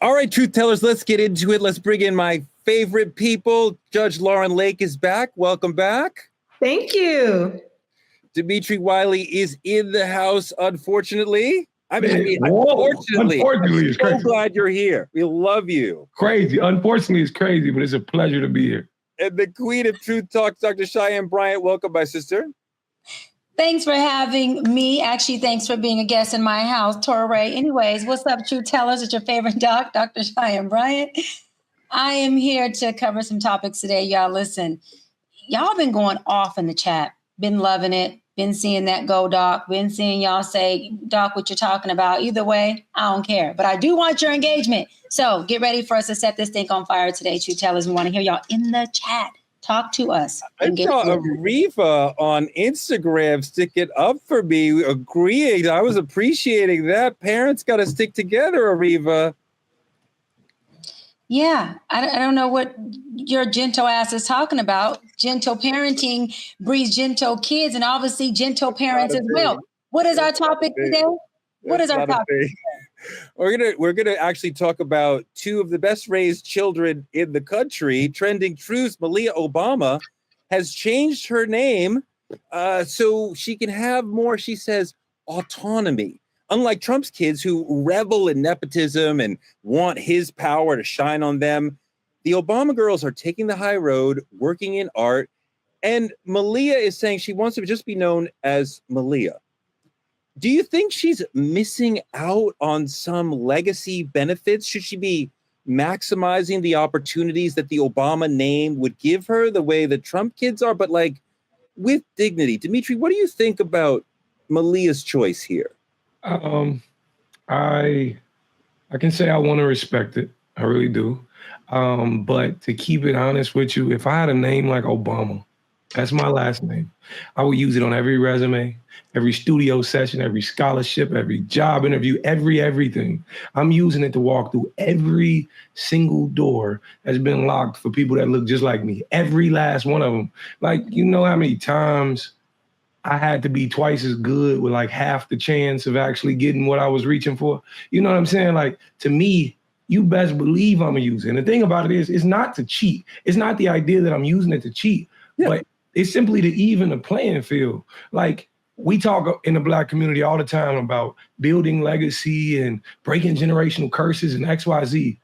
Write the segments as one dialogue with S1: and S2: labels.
S1: All right, truth tellers, let's get into it. Let's bring in my favorite people. Judge Lauren Lake is back. Welcome back.
S2: Thank you.
S1: Dimitri Wiley is in the house, unfortunately. Unfortunately,
S3: Unfortunately, it's crazy.
S1: So glad you're here. We love you.
S3: Crazy. Unfortunately, it's crazy, but it's a pleasure to be here.
S1: And the queen of truth talk, Dr. Cheyenne Bryant. Welcome, my sister.
S4: Thanks for having me. Actually, thanks for being a guest in my house, Torre. Anyways, what's up, truth tellers? It's your favorite doc, Dr. Cheyenne Bryant. I am here to cover some topics today. Y'all listen, y'all been going off in the chat. Been loving it. Been seeing that go, Doc. Been seeing y'all say, Doc, what you're talking about. Either way, I don't care. But I do want your engagement. So get ready for us to set this thing on fire today, truth tellers. We want to hear y'all in the chat. Talk to us.
S1: I saw Ariva on Instagram stick it up for me, agreeing. I was appreciating that. Parents got to stick together, Ariva.
S4: Yeah, I don't know what your gentle ass is talking about. Gentle parenting breeds gentle kids and obviously gentle parents as well. What is our topic today? What is our topic?
S1: We're gonna actually talk about two of the best raised children in the country. Trending truths: Malia Obama has changed her name so she can have more, she says, autonomy. Unlike Trump's kids who revel in nepotism and want his power to shine on them, the Obama girls are taking the high road, working in art, and Malia is saying she wants to just be known as Malia. Do you think she's missing out on some legacy benefits? Should she be maximizing the opportunities that the Obama name would give her the way the Trump kids are, but like with dignity? Dimitri, what do you think about Malia's choice here?
S3: I can say I want to respect it. I really do. But to keep it honest with you, if I had a name like Obama, that's my last name, I would use it on every resume, every studio session, every scholarship, every job interview, everything. I'm using it to walk through every single door that's been locked for people that look just like me. Every last one of them. Like, you know how many times I had to be twice as good with like half the chance of actually getting what I was reaching for? You know what I'm saying? Like, to me, you best believe I'm a user. And the thing about it is, it's not to cheat. It's not the idea that I'm using it to cheat, but it's simply to even the playing field. Like, we talk in the Black community all the time about building legacy and breaking generational curses and XYZ.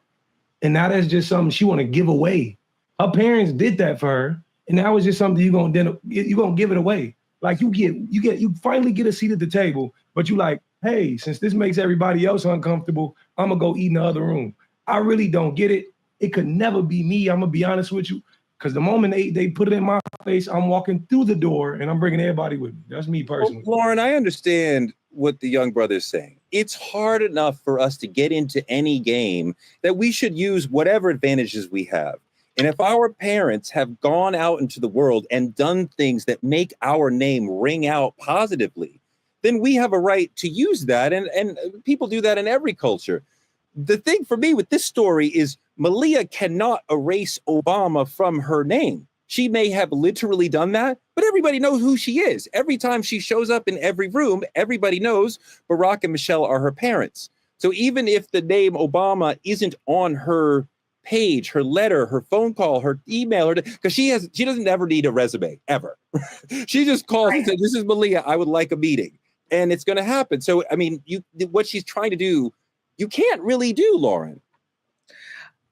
S3: And now that's just something she want to give away. Her parents did that for her, and now it's just something you're gonna give it away. Like, you finally get a seat at the table, but you like, hey, since this makes everybody else uncomfortable, I'm gonna go eat in the other room. I really don't get it. It could never be me. I'm gonna be honest with you. Because the moment they put it in my face, I'm walking through the door and I'm bringing everybody with me. That's me personally.
S1: Well, Lauren, I understand what the young brother's saying. It's hard enough for us to get into any game that we should use whatever advantages we have. And if our parents have gone out into the world and done things that make our name ring out positively, then we have a right to use that. And people do that in every culture. The thing for me with this story is Malia cannot erase Obama from her name. She may have literally done that, but everybody knows who she is. Every time she shows up in every room, everybody knows Barack and Michelle are her parents. So even if the name Obama isn't on her page, her letter, her phone call, her email, because she doesn't ever need a resume, ever. She just calls and says, this is Malia, I would like a meeting. And it's going to happen. So, I mean, what she's trying to do, you can't really do, Lauren.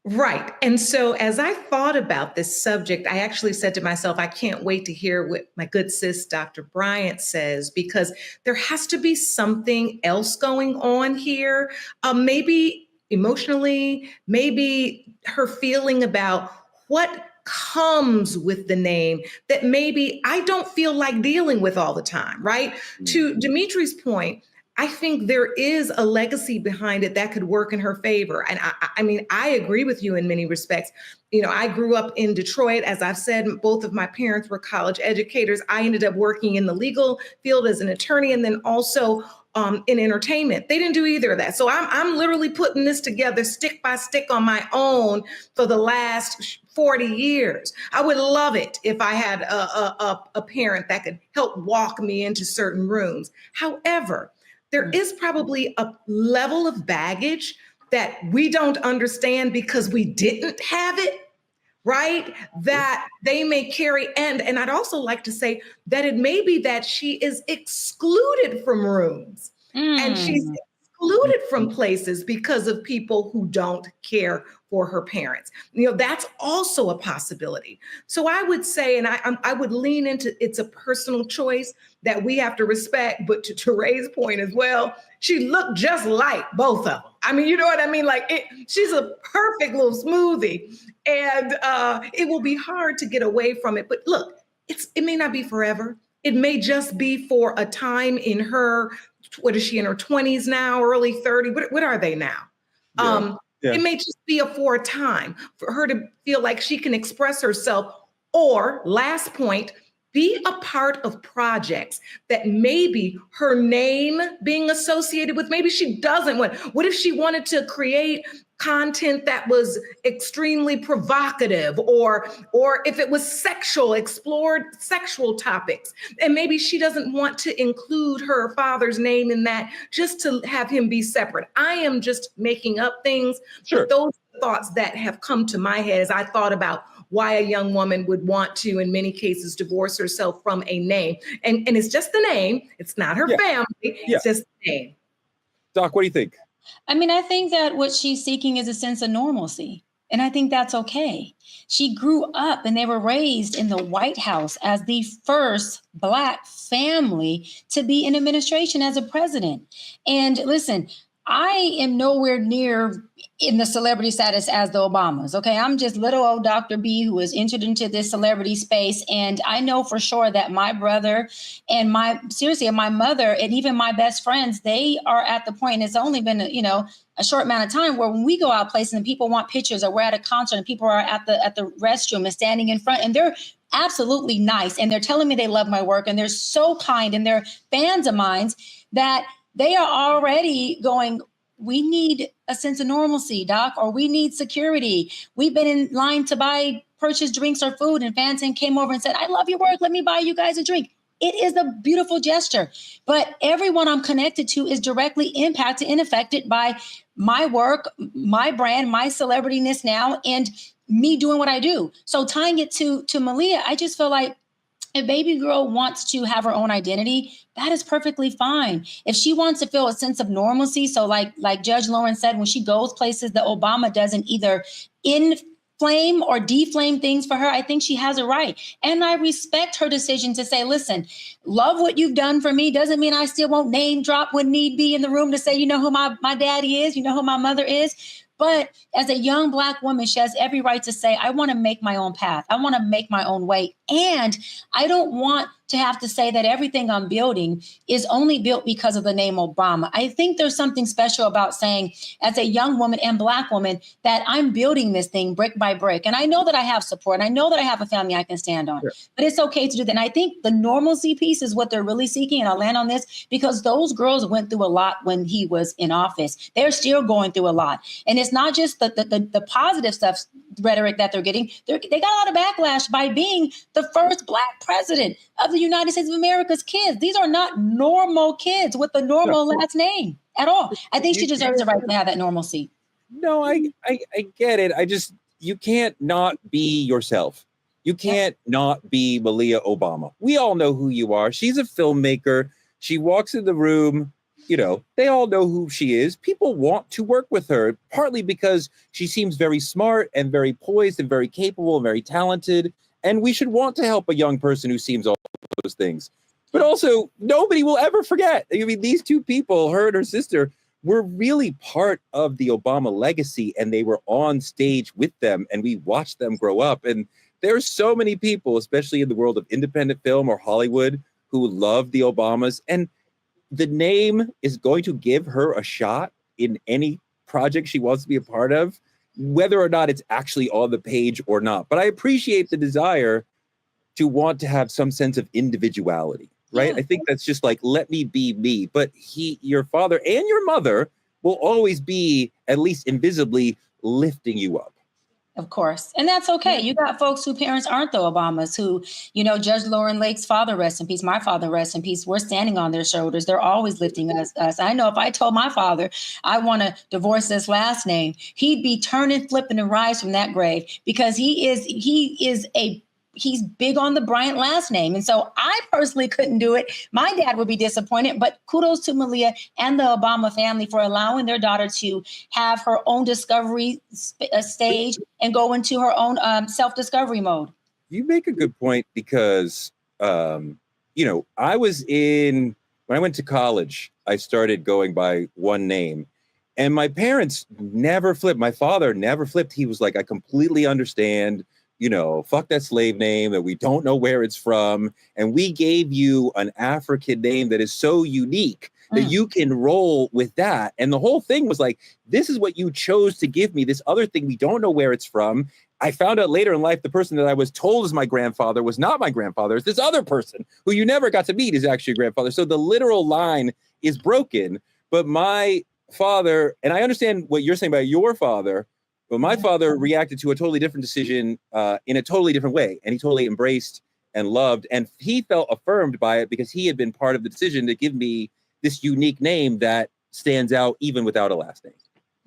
S2: Right. And so as I thought about this subject, I actually said to myself, I can't wait to hear what my good sis, Dr. Bryant, says, because there has to be something else going on here. Maybe emotionally, maybe her feeling about what comes with the name that maybe I don't feel like dealing with all the time, right? Mm-hmm. To Dimitri's point, I think there is a legacy behind it that could work in her favor. And I mean, I agree with you in many respects. You know, I grew up in Detroit. As I've said, both of my parents were college educators. I ended up working in the legal field as an attorney and then also in entertainment. They didn't do either of that. So I'm literally putting this together stick by stick on my own for the last 40 years. I would love it if I had a parent that could help walk me into certain rooms. However, there is probably a level of baggage that we don't understand because we didn't have it, right? That they may carry, and I'd also like to say that it may be that she is excluded from rooms and she's excluded from places because of people who don't care for her parents. That's also a possibility. So I would say, and I would lean into, it's a personal choice that we have to respect, but to Ray's point as well, she looked just like both of them. I mean, you know what I mean? Like she's a perfect little smoothie, and it will be hard to get away from it. But look, it may not be forever. It may just be for a time in her, what is she, in her 20s now, early 30? What are they now?
S1: Yeah.
S2: It may just be for a time for her to feel like she can express herself. Or last point, be a part of projects that maybe her name being associated with, maybe she doesn't want. What if she wanted to create content that was extremely provocative, or if it was sexual, explored sexual topics, and maybe she doesn't want to include her father's name in that, just to have him be separate. I am just making up things.
S1: Sure.
S2: But those are thoughts that have come to my head as I thought about why a young woman would want to, in many cases, divorce herself from a name. And it's just the name. It's not her family. It's just the name.
S1: Doc, what do you think?
S4: I mean, I think that what she's seeking is a sense of normalcy. And I think that's okay. She grew up and they were raised in the White House as the first Black family to be in administration as a president. And listen, I am nowhere near in the celebrity status as the Obamas. Okay. I'm just little old Dr. B who was entered into this celebrity space. And I know for sure that my brother and my mother and even my best friends, they are at the point, and it's only been, a short amount of time, where when we go out places and people want pictures, or we're at a concert and people are at the restroom and standing in front, and they're absolutely nice. And they're telling me they love my work and they're so kind and they're fans of mine, that they are already going, we need a sense of normalcy, Doc, or we need security. We've been in line to purchase drinks or food, and fans came over and said, I love your work. Let me buy you guys a drink. It is a beautiful gesture. But everyone I'm connected to is directly impacted and affected by my work, my brand, my celebrityness now, and me doing what I do. So tying it to Malia, I just feel like if baby girl wants to have her own identity, that is perfectly fine. If she wants to feel a sense of normalcy, so like Judge Lauren said, when she goes places that Obama doesn't either inflame or deflame things for her, I think she has a right. And I respect her decision to say, listen, love what you've done for me. Doesn't mean I still won't name drop when need be in the room to say, you know who my daddy is, you know who my mother is. But as a young Black woman, she has every right to say, I want to make my own path. I want to make my own way. And I don't want to have to say that everything I'm building is only built because of the name Obama. I think there's something special about saying, as a young woman and Black woman, that I'm building this thing brick by brick. And I know that I have support. And I know that I have a family I can stand on. Sure. But it's okay to do that. And I think the normalcy piece is what they're really seeking. And I'll land on this, because those girls went through a lot when he was in office. They're still going through a lot. And it's not just the positive stuff, rhetoric that they're getting. They got a lot of backlash by being the first Black president of the United States of America's kids. These are not normal kids with the normal last name at all. I think she deserves the right to have that normalcy.
S1: No, I get it. You can't not be yourself. You can't not be Malia Obama. We all know who you are. She's a filmmaker. She walks in the room. They all know who she is. People want to work with her, partly because she seems very smart and very poised and very capable and very talented. And we should want to help a young person who seems all those things. But also, nobody will ever forget. I mean, these two people, her and her sister, were really part of the Obama legacy, and they were on stage with them, and we watched them grow up. And there's so many people, especially in the world of independent film or Hollywood, who love the Obamas. And the name is going to give her a shot in any project she wants to be a part of, whether or not it's actually on the page or not. But I appreciate the desire to want to have some sense of individuality, right? Yeah. I think that's just like, let me be me. But your father and your mother will always be, at least invisibly, lifting you up.
S4: Of course. And that's okay. You got folks whose parents aren't the Obamas who, Judge Lauren Lake's father, rest in peace, my father, rest in peace. We're standing on their shoulders. They're always lifting us. I know if I told my father I want to divorce this last name, he'd be turning, flipping, and rise from that grave because he's big on the Bryant last name. And so I personally couldn't do it. My dad would be disappointed, but kudos to Malia and the Obama family for allowing their daughter to have her own discovery stage and go into her own self-discovery mode.
S1: You make a good point because, when I went to college, I started going by one name. And my parents never flipped. My father never flipped. He was like, I completely understand. Fuck that slave name that we don't know where it's from. And we gave you an African name that is so unique that you can roll with that. And the whole thing was like, this is what you chose to give me. This other thing, we don't know where it's from. I found out later in life, the person that I was told is my grandfather was not my grandfather. It's this other person who you never got to meet is actually your grandfather. So the literal line is broken. But my father, and I understand what you're saying about your father, but my father reacted to a totally different decision in a totally different way. And he totally embraced and loved. And he felt affirmed by it because he had been part of the decision to give me this unique name that stands out even without a last name.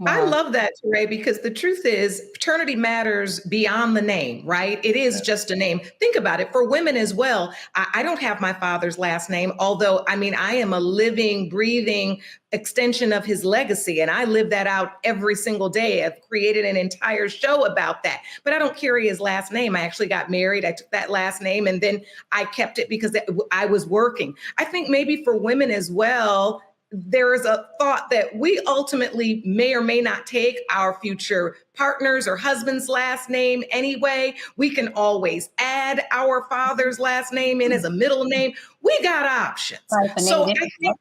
S2: I love that, Ray, because the truth is paternity matters beyond the name, right? It is just a name. Think about it. For women as well, I don't have my father's last name, although, I am a living, breathing extension of his legacy, and I live that out every single day. I've created an entire show about that, but I don't carry his last name. I actually got married. I took that last name, and then I kept it because I was working. I think maybe for women as well, there is a thought that we ultimately may or may not take our future partner's or husband's last name anyway. We can always add our father's last name in as a middle name. We got options. So I think,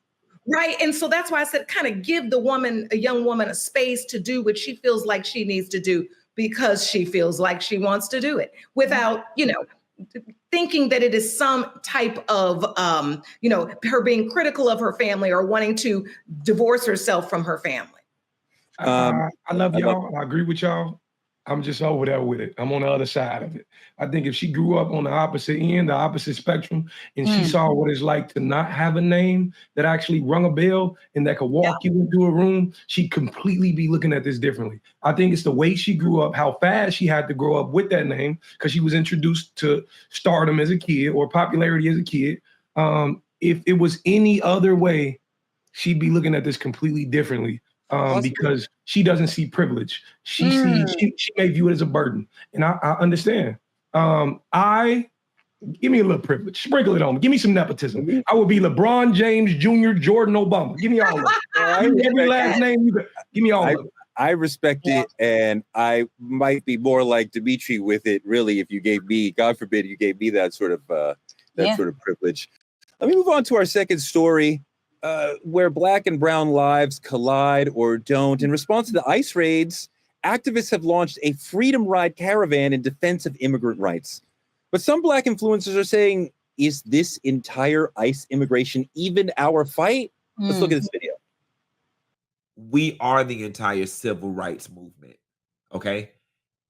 S2: right. And so that's why I said, kind of give a young woman a space to do what she feels like she needs to do because she feels like she wants to do it without, thinking that it is some type of, her being critical of her family or wanting to divorce herself from her family.
S3: I love y'all. I agree with y'all. I'm just over there with it. I'm on the other side of it. I think if she grew up on the opposite end, the opposite spectrum, and she saw what it's like to not have a name that actually rung a bell and that could walk you into a room, she'd completely be looking at this differently. I think it's the way she grew up, how fast she had to grow up with that name, because she was introduced to stardom as a kid or popularity as a kid. If it was any other way, she'd be looking at this completely differently. Because she doesn't see privilege. She may view it as a burden. And I understand. Give me a little privilege. Sprinkle it on me. Give me some nepotism. I would be LeBron James Jr., Jordan Obama. Give me all of it. Every last name you got. Give me all of it.
S1: I respect it. And I might be more like Dimitri with it, really, if you gave me, God forbid, you gave me that sort of privilege. Let me move on to our second story. Where Black and brown lives collide or don't. In response to the ICE raids, activists have launched a freedom ride caravan in defense of immigrant rights. But some Black influencers are saying, is this entire ICE immigration even our fight? Let's look at this video.
S5: We are the entire civil rights movement, okay?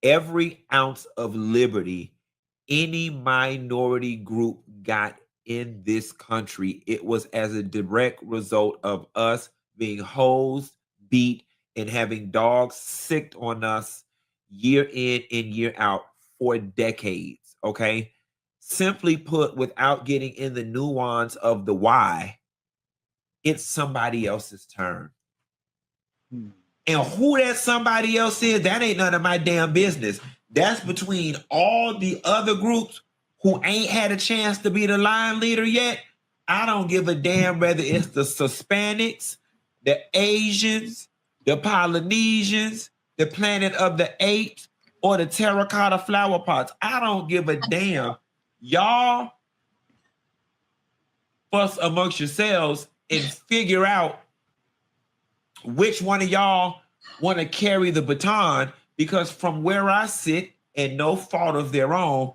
S5: Every ounce of liberty any minority group got in this country, it was as a direct result of us being hosed, beat, and having dogs sicked on us year in and year out for decades, okay? Simply put, without getting in the nuance of the why, it's somebody else's turn. And who that somebody else is, that ain't none of my damn business. That's between all the other groups who ain't had a chance to be the line leader yet. I don't give a damn whether it's the Hispanics, the Asians, the Polynesians, the Planet of the Apes, or the terracotta flower pots. I don't give a damn. Y'all fuss amongst yourselves and figure out which one of y'all want to carry the baton, because from where I sit, and no fault of their own,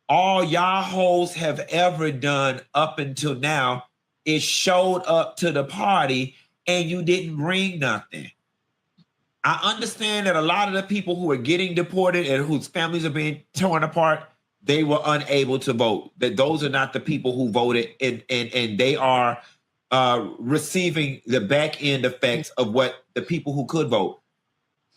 S5: all y'all hoes have ever done up until now is showed up to the party and you didn't bring nothing. I understand that a lot of the people who are getting deported and whose families are being torn apart, they were unable to vote. That those are not the people who voted, and they are receiving the back end effects of what the people who could vote.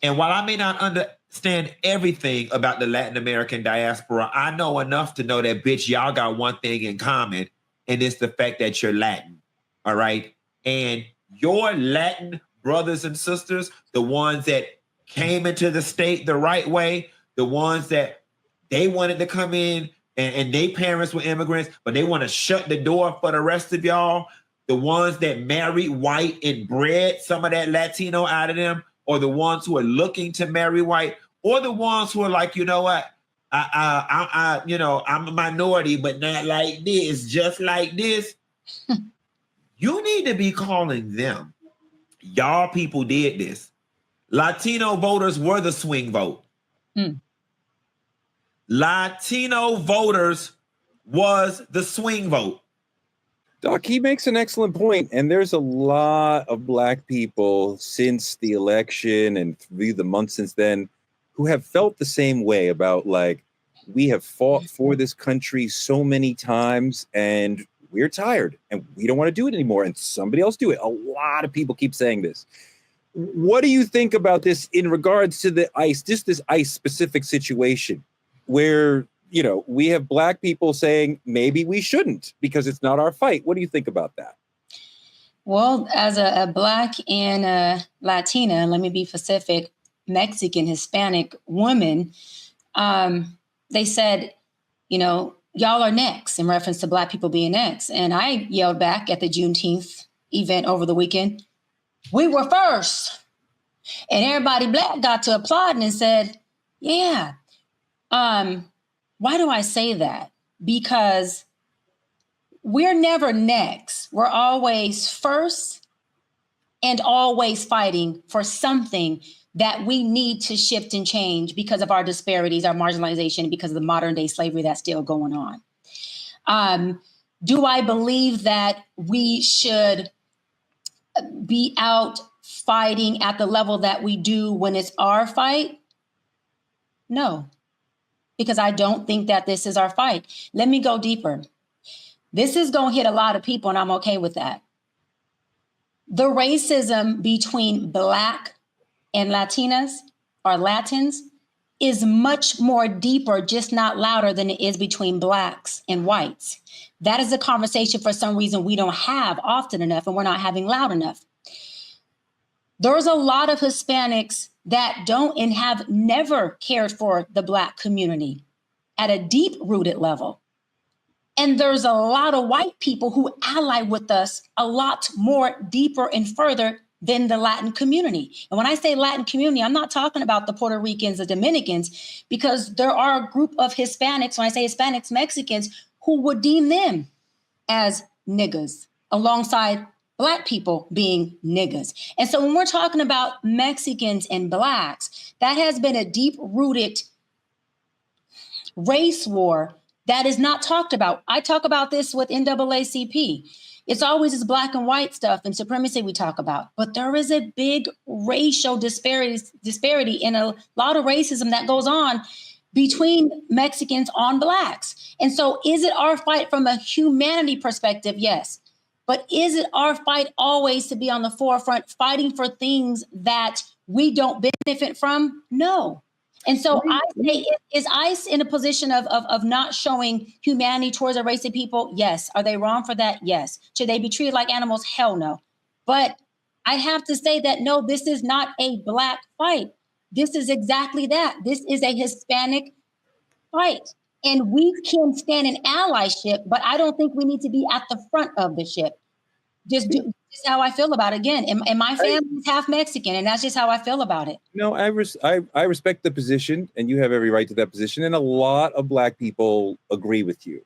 S5: And while I may not understand everything about the Latin American diaspora, I know enough to know that, bitch, y'all got one thing in common, and it's the fact that you're Latin. All right. And your Latin brothers and sisters, the ones that came into the state the right way, the ones that they wanted to come in and their parents were immigrants, but they want to shut the door for the rest of y'all, the ones that married white and bred some of that Latino out of them, or the ones who are looking to marry white, or the ones who are like, you know what, I'm a minority, but not like this, just like this. You need to be calling them. Y'all people did this. Latino voters were the swing vote. Latino voters was the swing vote.
S1: Doc, he makes an excellent point, and there's a lot of Black people since the election and through the months since then who have felt the same way about, like, we have fought for this country so many times and we're tired and we don't want to do it anymore, and somebody else do it. A lot of people keep saying this. What do you think about this in regards to the ICE, just this ICE specific situation where, you know, we have Black people saying maybe we shouldn't because it's not our fight? What do you think about that?
S4: Well, as a Black and a Latina, let me be specific, Mexican, Hispanic woman, they said, you know, y'all are next, in reference to Black people being next. And I yelled back at the Juneteenth event over the weekend, we were first. And everybody Black got to applauding and said, yeah. Why do I say that? Because we're never next. We're always first and always fighting for something that we need to shift and change because of our disparities, our marginalization, because of the modern day slavery that's still going on. Do I believe that we should be out fighting at the level that we do when it's our fight? No, because I don't think that this is our fight. Let me go deeper. This is going to hit a lot of people, and I'm okay with that. The racism between Black and Latinas or Latins is much more deeper, just not louder than it is between Blacks and whites. That is a conversation for some reason we don't have often enough, and we're not having loud enough. There's a lot of Hispanics that don't and have never cared for the Black community at a deep-rooted level. And there's a lot of white people who ally with us a lot more deeper and further than the Latin community. And when I say Latin community, I'm not talking about the Puerto Ricans, the Dominicans, because there are a group of Hispanics, when I say Hispanics, Mexicans, who would deem them as niggas alongside Black people being niggas. And so when we're talking about Mexicans and Blacks, that has been a deep-rooted race war that is not talked about. I talk about this with NAACP. It's always this Black and white stuff and supremacy we talk about, but there is a big racial disparity and a lot of racism that goes on between Mexicans on Blacks. And so is it our fight from a humanity perspective? Yes. But is it our fight always to be on the forefront, fighting for things that we don't benefit from? No. And so I say, is ICE in a position of not showing humanity towards a race of people? Yes. Are they wrong for that? Yes. Should they be treated like animals? Hell no. But I have to say that, no, this is not a Black fight. This is exactly that. This is a Hispanic fight. And we can stand in allyship, but I don't think we need to be at the front of the ship. Just how I feel about it. Again, and my family is half Mexican, and that's just how I feel about it.
S1: No, I respect the position, and you have every right to that position, and a lot of Black people agree with you.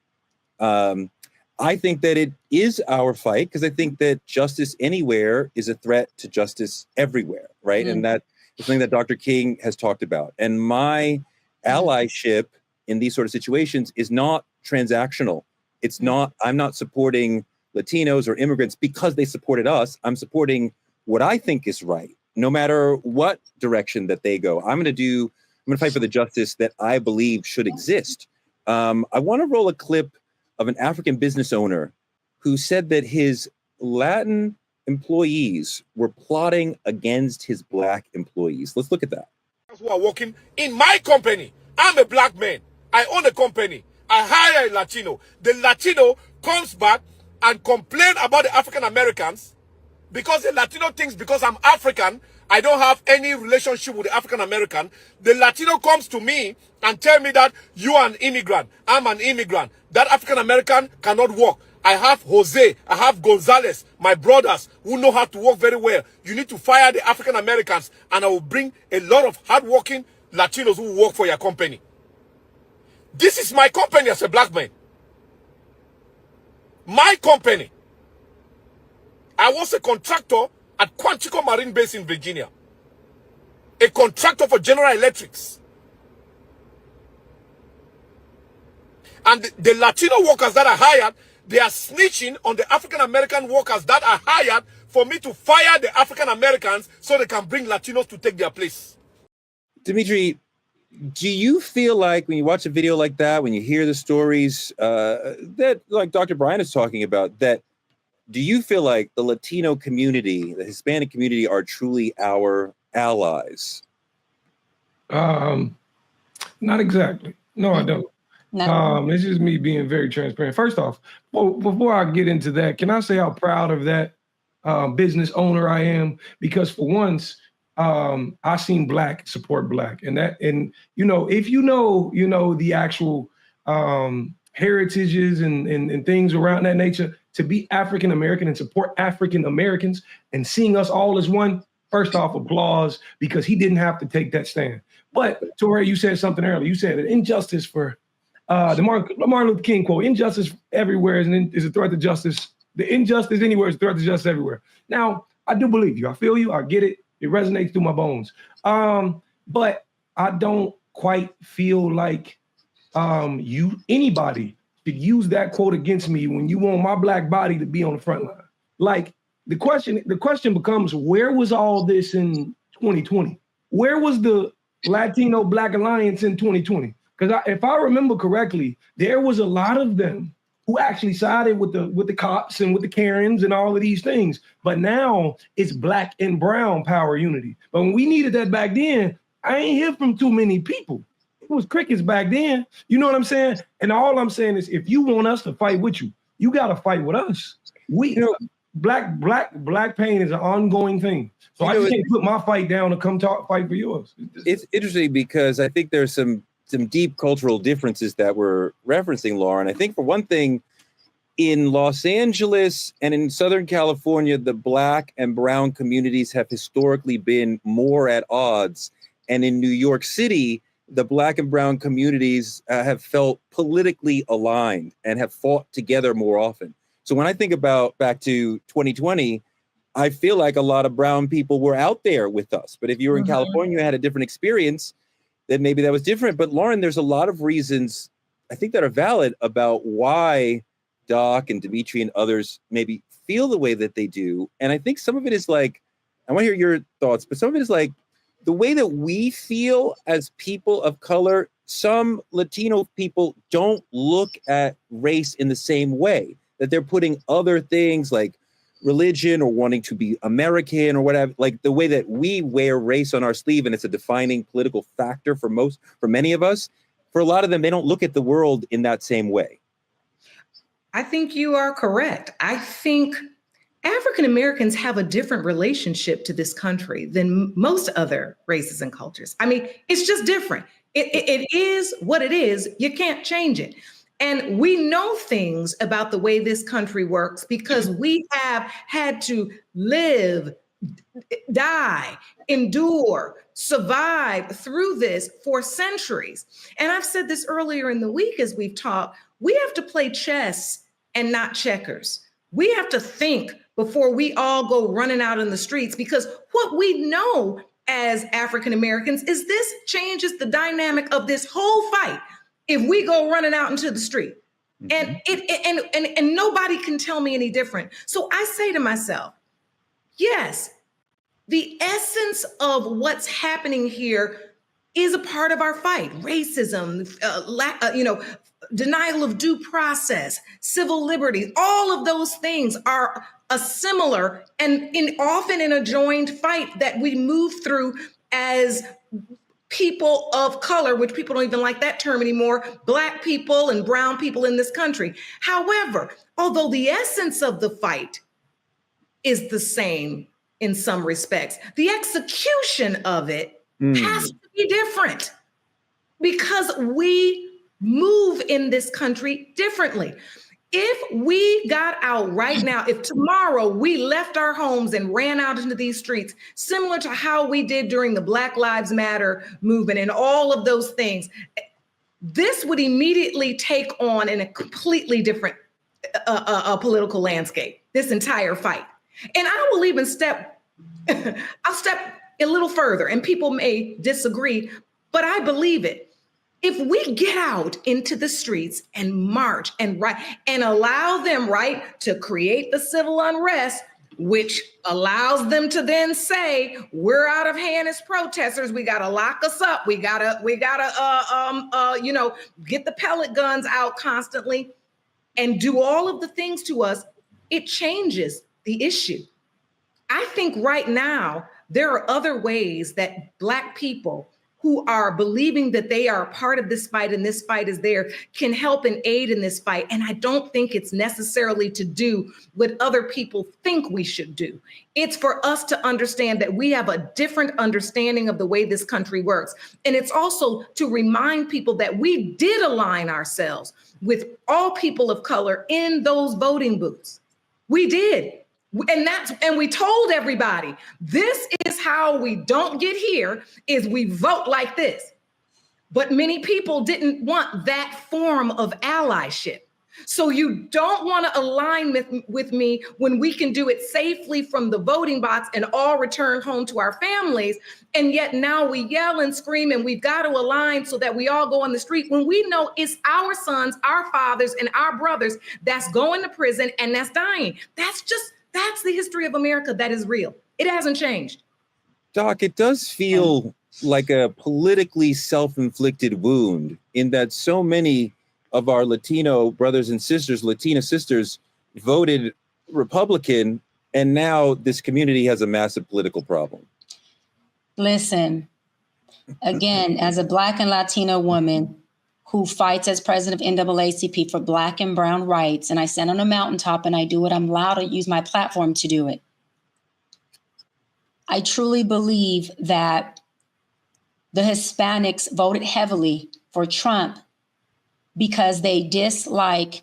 S1: I think that it is our fight because I think that justice anywhere is a threat to justice everywhere, right? And that is something that Dr. King has talked about. And my allyship in these sort of situations is not transactional. It's not, I'm not supporting Latinos or immigrants because they supported us. I'm supporting what I think is right. no matter what direction that they go. I'm going to fight for the justice that I believe should exist. I want to roll a clip of an African business owner who said that his Latin employees were plotting against his Black employees. Let's look at that.
S6: Who are working in my company. I'm a Black man. I own a company. I hire a Latino. The Latino comes back and complain about the African Americans because the Latino thinks because I'm African, I don't have any relationship with the African American. The Latino comes to me and tell me that you are an immigrant. I'm an immigrant. That African American cannot work. I have Jose, I have Gonzalez, my brothers who know how to work very well. You need to fire the African Americans and I will bring a lot of hardworking Latinos who work for your company. This is my company as a Black man. My company. I was a contractor at Quantico Marine Base in Virginia. A contractor for General Electrics. And the Latino workers that are hired, they are snitching on the African American workers that are hired for me to fire the African Americans so they can bring Latinos to take their place.
S1: Dimitri, do you feel like when you watch a video like that, when you hear the stories that like Dr. Brian is talking about, that do you feel like the Latino community, the Hispanic community are truly our allies?
S3: Not exactly. No, I don't.
S4: No.
S3: This is me being very transparent. First off, before I get into that, can I say how proud of that business owner I am? Because for once, I seen Black support Black, and if you know the actual heritages and things around that nature, to be African American and support African Americans and seeing us all as one. First off, applause, because he didn't have to take that stand. But Torre, you said something earlier. You said an injustice for the Martin Luther King quote: "Injustice everywhere is a threat to justice. The injustice anywhere is a threat to justice everywhere." Now, I do believe you. I feel you. I get it. It resonates through my bones. But I don't quite feel like anybody should use that quote against me when you want my Black body to be on the front line. Like the question becomes, where was all this in 2020? Where was the Latino Black Alliance in 2020? Because if I remember correctly, there was a lot of them who actually sided with the cops and with the Karens and all of these things. But now it's Black and brown power unity. But when we needed that back then, I ain't hear from too many people. It was crickets back then. You know what I'm saying? And all I'm saying is, if you want us to fight with you, you got to fight with us. Black pain is an ongoing thing. So I just can't put my fight down and come fight for yours.
S1: It's interesting because I think there's some deep cultural differences that we're referencing, Lauren. I think for one thing, in Los Angeles and in Southern California, the Black and brown communities have historically been more at odds. And in New York City, the Black and brown communities have felt politically aligned and have fought together more often. So when I think about back to 2020, I feel like a lot of brown people were out there with us. But if you were in California, you had a different experience, then maybe that was different. But Lauren, there's a lot of reasons I think that are valid about why Doc and Dimitri and others maybe feel the way that they do. And I think some of it is like, I want to hear your thoughts, but some of it is like the way that we feel as people of color. Some Latino people don't look at race in the same way, that they're putting other things like religion or wanting to be American or whatever, like the way that we wear race on our sleeve and it's a defining political factor for many of us. For a lot of them, they don't look at the world in that same way.
S2: I think you are correct. I think African Americans have a different relationship to this country than most other races and cultures. I mean, it's just different. It is what it is. You can't change it. And we know things about the way this country works because we have had to live, die, endure, survive through this for centuries. And I've said this earlier in the week as we've talked, we have to play chess and not checkers. We have to think before we all go running out in the streets, because what we know as African Americans is this changes the dynamic of this whole fight if we go running out into the street. And nobody can tell me any different. So I say to myself, yes, The essence of what's happening here is a part of our fight. Racism, denial of due process, civil liberties, all of those things are a similar and often in a joined fight that we move through as people of color, which people don't even like that term anymore, Black people and brown people in this country. However, although the essence of the fight is the same in some respects, the execution of it has to be different because we move in this country differently. If we got out right now, if tomorrow we left our homes and ran out into these streets, similar to how we did during the Black Lives Matter movement and all of those things, this would immediately take on in a completely different political landscape, this entire fight. And I will even I'll step a little further, and people may disagree, but I believe it. If we get out into the streets and march and allow them, to create the civil unrest, which allows them to then say, we're out of hand as protesters, we got to lock us up, we got to get the pellet guns out constantly and do all of the things to us, it changes the issue. I think right now, there are other ways that Black people who are believing that they are a part of this fight and this fight is there can help and aid in this fight. And I don't think it's necessarily to do what other people think we should do. It's for us to understand that we have a different understanding of the way this country works. And it's also to remind people that we did align ourselves with all people of color in those voting booths. We did. And we told everybody, this is how we don't get here, is we vote like this. But many people didn't want that form of allyship. So you don't want to align with me when we can do it safely from the voting box and all return home to our families. And yet now we yell and scream and we've got to align so that we all go on the street when we know it's our sons, our fathers, and our brothers that's going to prison and that's dying. That's the history of America that is real. It hasn't changed.
S1: Doc, it does feel like a politically self-inflicted wound in that so many of our Latino brothers and sisters, Latina sisters, voted Republican, and now this community has a massive political problem.
S4: Listen, again, as a Black and Latino woman who fights as president of NAACP for Black and brown rights, and I stand on a mountaintop and I do it, I'm allowed to use my platform to do it. I truly believe that the Hispanics voted heavily for Trump because they dislike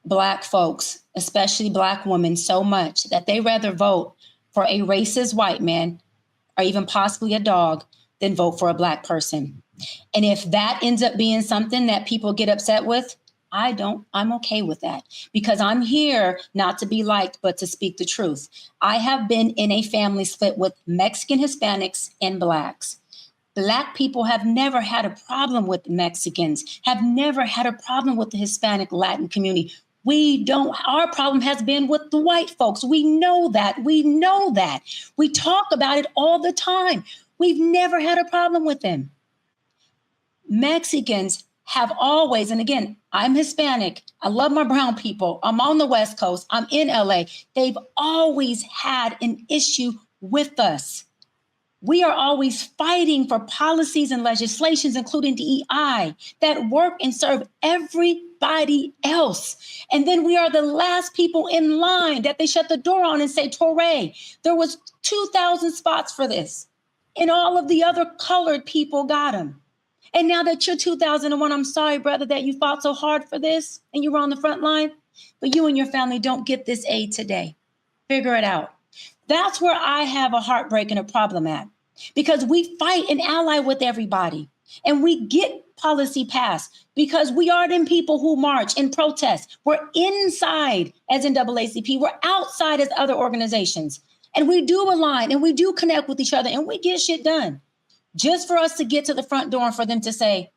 S4: Black folks, especially Black women, so much that they rather vote for a racist white man or even possibly a dog than vote for a Black person. And if that ends up being something that people get upset with, I'm okay with that because I'm here not to be liked, but to speak the truth. I have been in a family split with Mexican Hispanics and Blacks. Black people have never had a problem with Mexicans, have never had a problem with the Hispanic Latin community. Our problem has been with the white folks. We know that. We talk about it all the time. We've never had a problem with them. Mexicans have always, and again, I'm Hispanic. I love my brown people. I'm on the West Coast. I'm in LA. They've always had an issue with us. We are always fighting for policies and legislations, including DEI, that work and serve everybody else. And then we are the last people in line that they shut the door on and say, Torre, there was 2,000 spots for this. And all of the other colored people got them. And now that you're 2001, I'm sorry, brother, that you fought so hard for this and you were on the front line, but you and your family don't get this aid today. Figure it out. That's where I have a heartbreak and a problem at, because we fight and ally with everybody and we get policy passed because we are them people who march and protest. We're inside as NAACP. We're outside as other organizations. And we do align and we do connect with each other and we get shit done. Just for us to get to the front door and for them to say,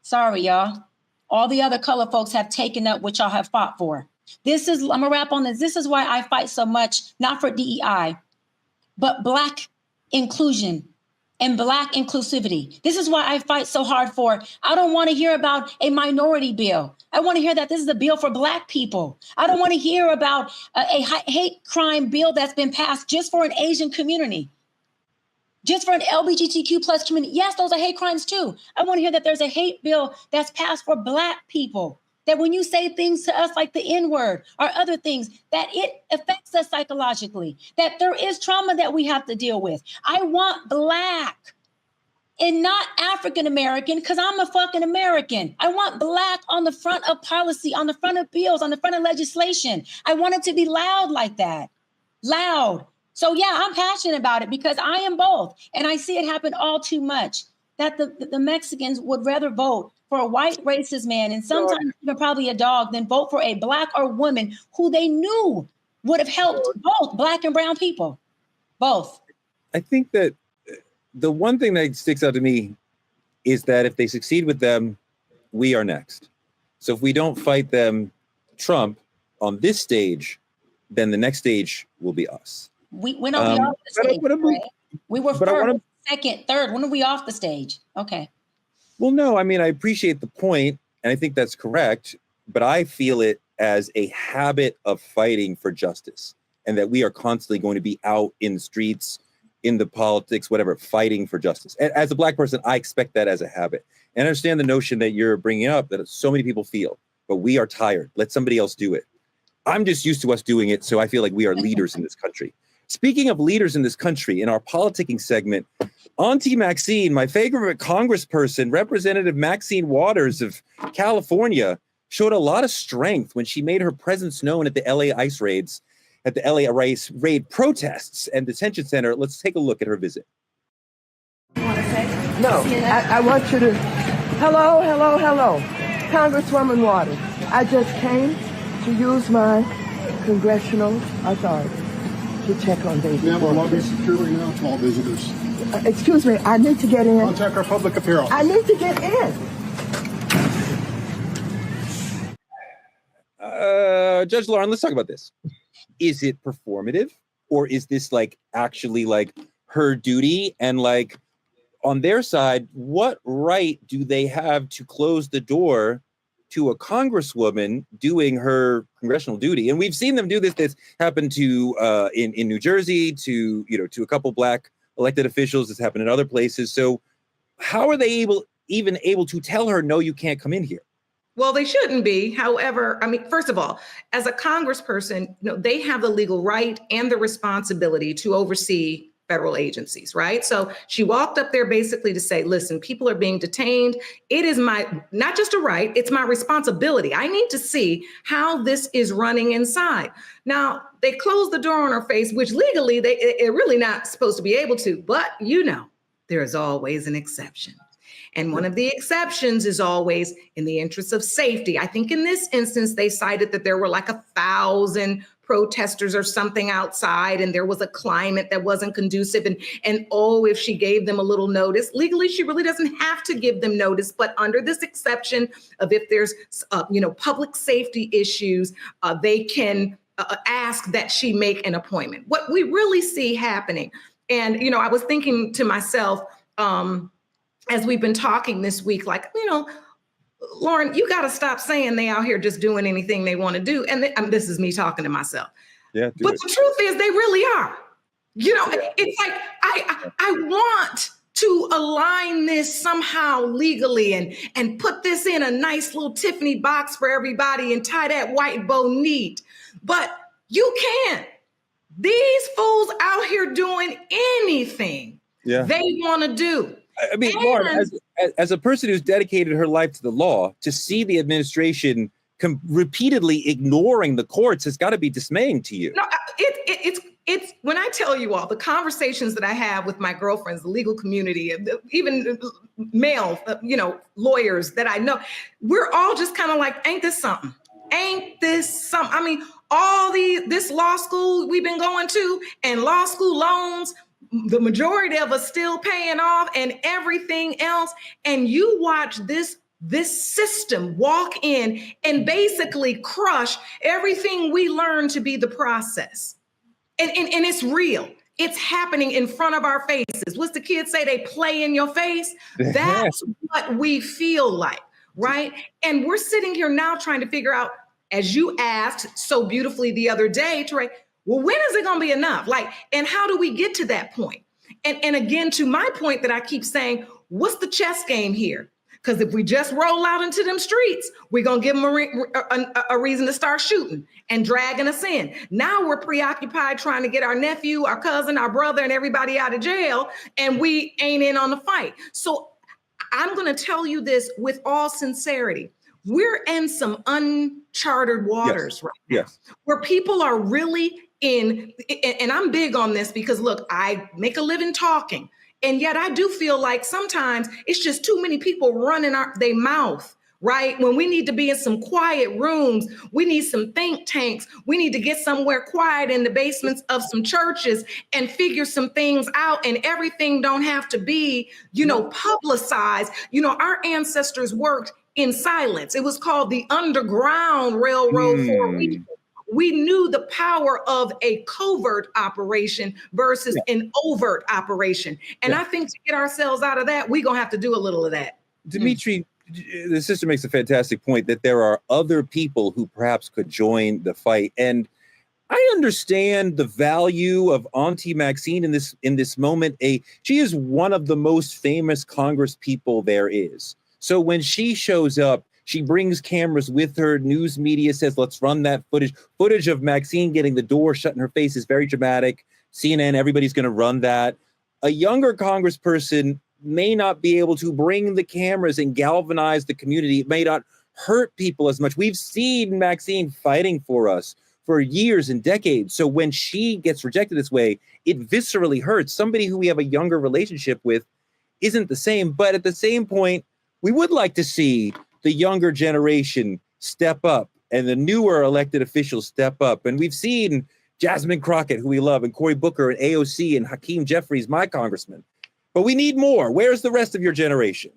S4: sorry, y'all, all the other color folks have taken up what y'all have fought for. I'm gonna wrap on this. This is why I fight so much, not for DEI, but Black inclusion and Black inclusivity. This is why I fight so hard for. I don't want to hear about a minority bill. I want to hear that this is a bill for Black people. I don't want to hear about a hate crime bill that's been passed just for an Asian community, just for an LGBTQ plus community. Yes, those are hate crimes too. I want to hear that there's a hate bill that's passed for Black people, that when you say things to us like the N-word or other things, that it affects us psychologically, that there is trauma that we have to deal with. I want Black and not African-American, because I'm a fucking American. I want Black on the front of policy, on the front of bills, on the front of legislation. I want it to be loud like that, loud. So yeah, I'm passionate about it because I am both. And I see it happen all too much, that the Mexicans would rather vote for a white racist man, and sometimes even probably a dog, than vote for a Black or woman who they knew would have helped both Black and brown people, both.
S1: I think that the one thing that sticks out to me is that if they succeed with them, we are next. So if we don't fight them, Trump, on this stage, then the next stage will be us.
S4: When are we off the stage? Right? We were first, second, third. When are we off the stage? Okay.
S1: Well, no, I mean, I appreciate the point, and I think that's correct, but I feel it as a habit of fighting for justice, and that we are constantly going to be out in the streets, in the politics, whatever, fighting for justice. And as a Black person, I expect that as a habit. And I understand the notion that you're bringing up, that so many people feel, but we are tired. Let somebody else do it. I'm just used to us doing it, so I feel like we are leaders in this country. Speaking of leaders in this country, in our politicking segment, Auntie Maxine, my favorite congressperson, Representative Maxine Waters of California, showed a lot of strength when she made her presence known at the LA ICE raids, at the LA ICE raid protests and detention center. Let's take a look at her visit.
S7: You want to say? No, I want you to, hello. Congresswoman Waters, I just came to use my congressional authority to check on baby.
S8: We have our lobby securely now to all visitors.
S7: Excuse me, I need to get in.
S8: Contact our public affairs office.
S7: I need to get in.
S1: Judge Lauren, let's talk about this. Is it performative, or is this like actually like her duty? And like on their side, what right do they have to close the door to a congresswoman doing her congressional duty? And we've seen them do this. This happened to in New Jersey, to a couple Black elected officials. This happened in other places. So how are they even able to tell her, no, you can't come in here?
S2: Well, they shouldn't be. However, I mean, first of all, as a congressperson, they have the legal right and the responsibility to oversee federal agencies, right? So she walked up there basically to say, listen, people are being detained. It is my, not just a right, it's my responsibility. I need to see how this is running inside. Now, they closed the door on her face, which legally they're really not supposed to be able to, but there is always an exception. And one of the exceptions is always in the interest of safety. I think in this instance, they cited that there were like 1,000 protesters or something outside, and there was a climate that wasn't conducive. And if she gave them a little notice, legally, she really doesn't have to give them notice. But under this exception of if there's, public safety issues, they can ask that she make an appointment. What we really see happening, and, I was thinking to myself, as we've been talking this week, Lauren, you got to stop saying they out here just doing anything they want to do. And this is me talking to myself.
S1: Yeah.
S2: But the truth is they really are. It's like, I want to align this somehow legally and put this in a nice little Tiffany box for everybody and tie that white bow neat. But you can't. These fools out here doing anything they want to do.
S1: I mean, Lauren, as a person who's dedicated her life to the law, to see the administration repeatedly ignoring the courts has got to be dismaying to you.
S2: No, it's when I tell you all the conversations that I have with my girlfriends, the legal community, even male, lawyers that I know, we're all just kind of like, ain't this something? Ain't this something? I mean, this law school we've been going to and law school loans, the majority of us still paying off and everything else. And you watch this system walk in and basically crush everything we learned to be the process. And it's real. It's happening in front of our faces. What's the kids say? They play in your face. That's what we feel like, right? And we're sitting here now trying to figure out, as you asked so beautifully the other day, Trey, well, when is it going to be enough? Like, and how do we get to that point? And again, to my point that I keep saying, what's the chess game here? Because if we just roll out into them streets, we're going to give them a reason to start shooting and dragging us in. Now we're preoccupied trying to get our nephew, our cousin, our brother, and everybody out of jail, and we ain't in on the fight. So I'm going to tell you this with all sincerity. We're in some uncharted waters right now, where people are really in, and I'm big on this because, look, I make a living talking. And yet I do feel like sometimes it's just too many people running their mouth, right? When we need to be in some quiet rooms, we need some think tanks. We need to get somewhere quiet in the basements of some churches and figure some things out. And everything don't have to be, publicized. Our ancestors worked in silence. It was called the Underground Railroad for a reason. We knew the power of a covert operation versus an overt operation. And I think to get ourselves out of that, we're going to have to do a little of that.
S1: Dimitri, the sister makes a fantastic point that there are other people who perhaps could join the fight. And I understand the value of Auntie Maxine in this moment. She is one of the most famous Congress people there is. So when she shows up, she brings cameras with her. News media says, let's run that footage. Footage of Maxine getting the door shut in her face is very dramatic. CNN, everybody's going to run that. A younger congressperson may not be able to bring the cameras and galvanize the community. It may not hurt people as much. We've seen Maxine fighting for us for years and decades. So when she gets rejected this way, it viscerally hurts. Somebody who we have a younger relationship with isn't the same. But at the same point, we would like to see the younger generation step up and the newer elected officials step up. And we've seen Jasmine Crockett, who we love, and Cory Booker and AOC and Hakeem Jeffries, my congressman. But we need more. Where's the rest of your generation?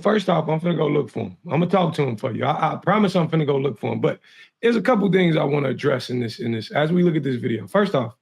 S3: First off, I'm finna go look for him. I'm gonna talk to him for you. I promise I'm finna go look for him. But there's a couple things I want to address in this as we look at this video. First off,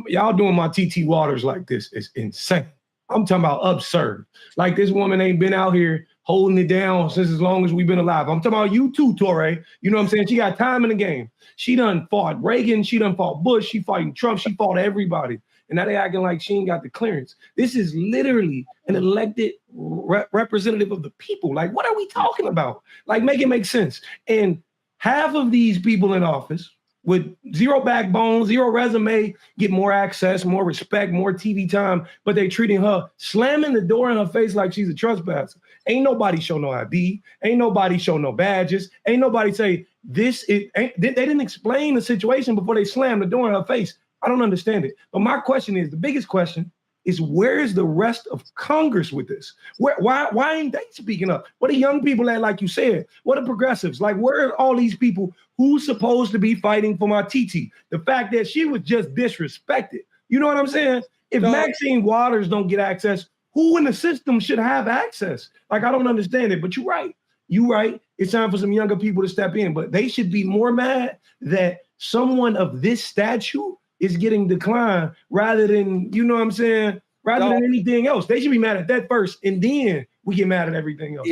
S3: y'all doing my TT Waters like this is insane. I'm talking about absurd. Like, this woman ain't been out here holding it down since as long as we've been alive. I'm talking about you too, Torre. You know what I'm saying? She got time in the game. She done fought Reagan. She done fought Bush. She fighting Trump. She fought everybody. And now they acting like she ain't got the clearance. This is literally an elected representative of the people. Like, what are we talking about? Like, make it make sense. And half of these people in office with zero backbone, zero resume, get more access, more respect, more TV time, but they treating her, slamming the door in her face like she's a trespasser. Ain't nobody show no ID. Ain't nobody show no badges. Ain't nobody say this. They didn't explain the situation before they slammed the door in her face. I don't understand it. But my question is, the biggest question is, where is the rest of Congress with this? Why ain't they speaking up? What are young people at, like you said? What are progressives? Like, where are all these people who's supposed to be fighting for my TT? The fact that she was just disrespected. You know what I'm saying? If Maxine Waters don't get access, who in the system should have access? Like, I don't understand it, but you're right. You're right. It's time for some younger people to step in, but they should be more mad that someone of this stature is getting declined rather than, you know what I'm saying, than anything else. They should be mad at that first, and then we get mad at everything else.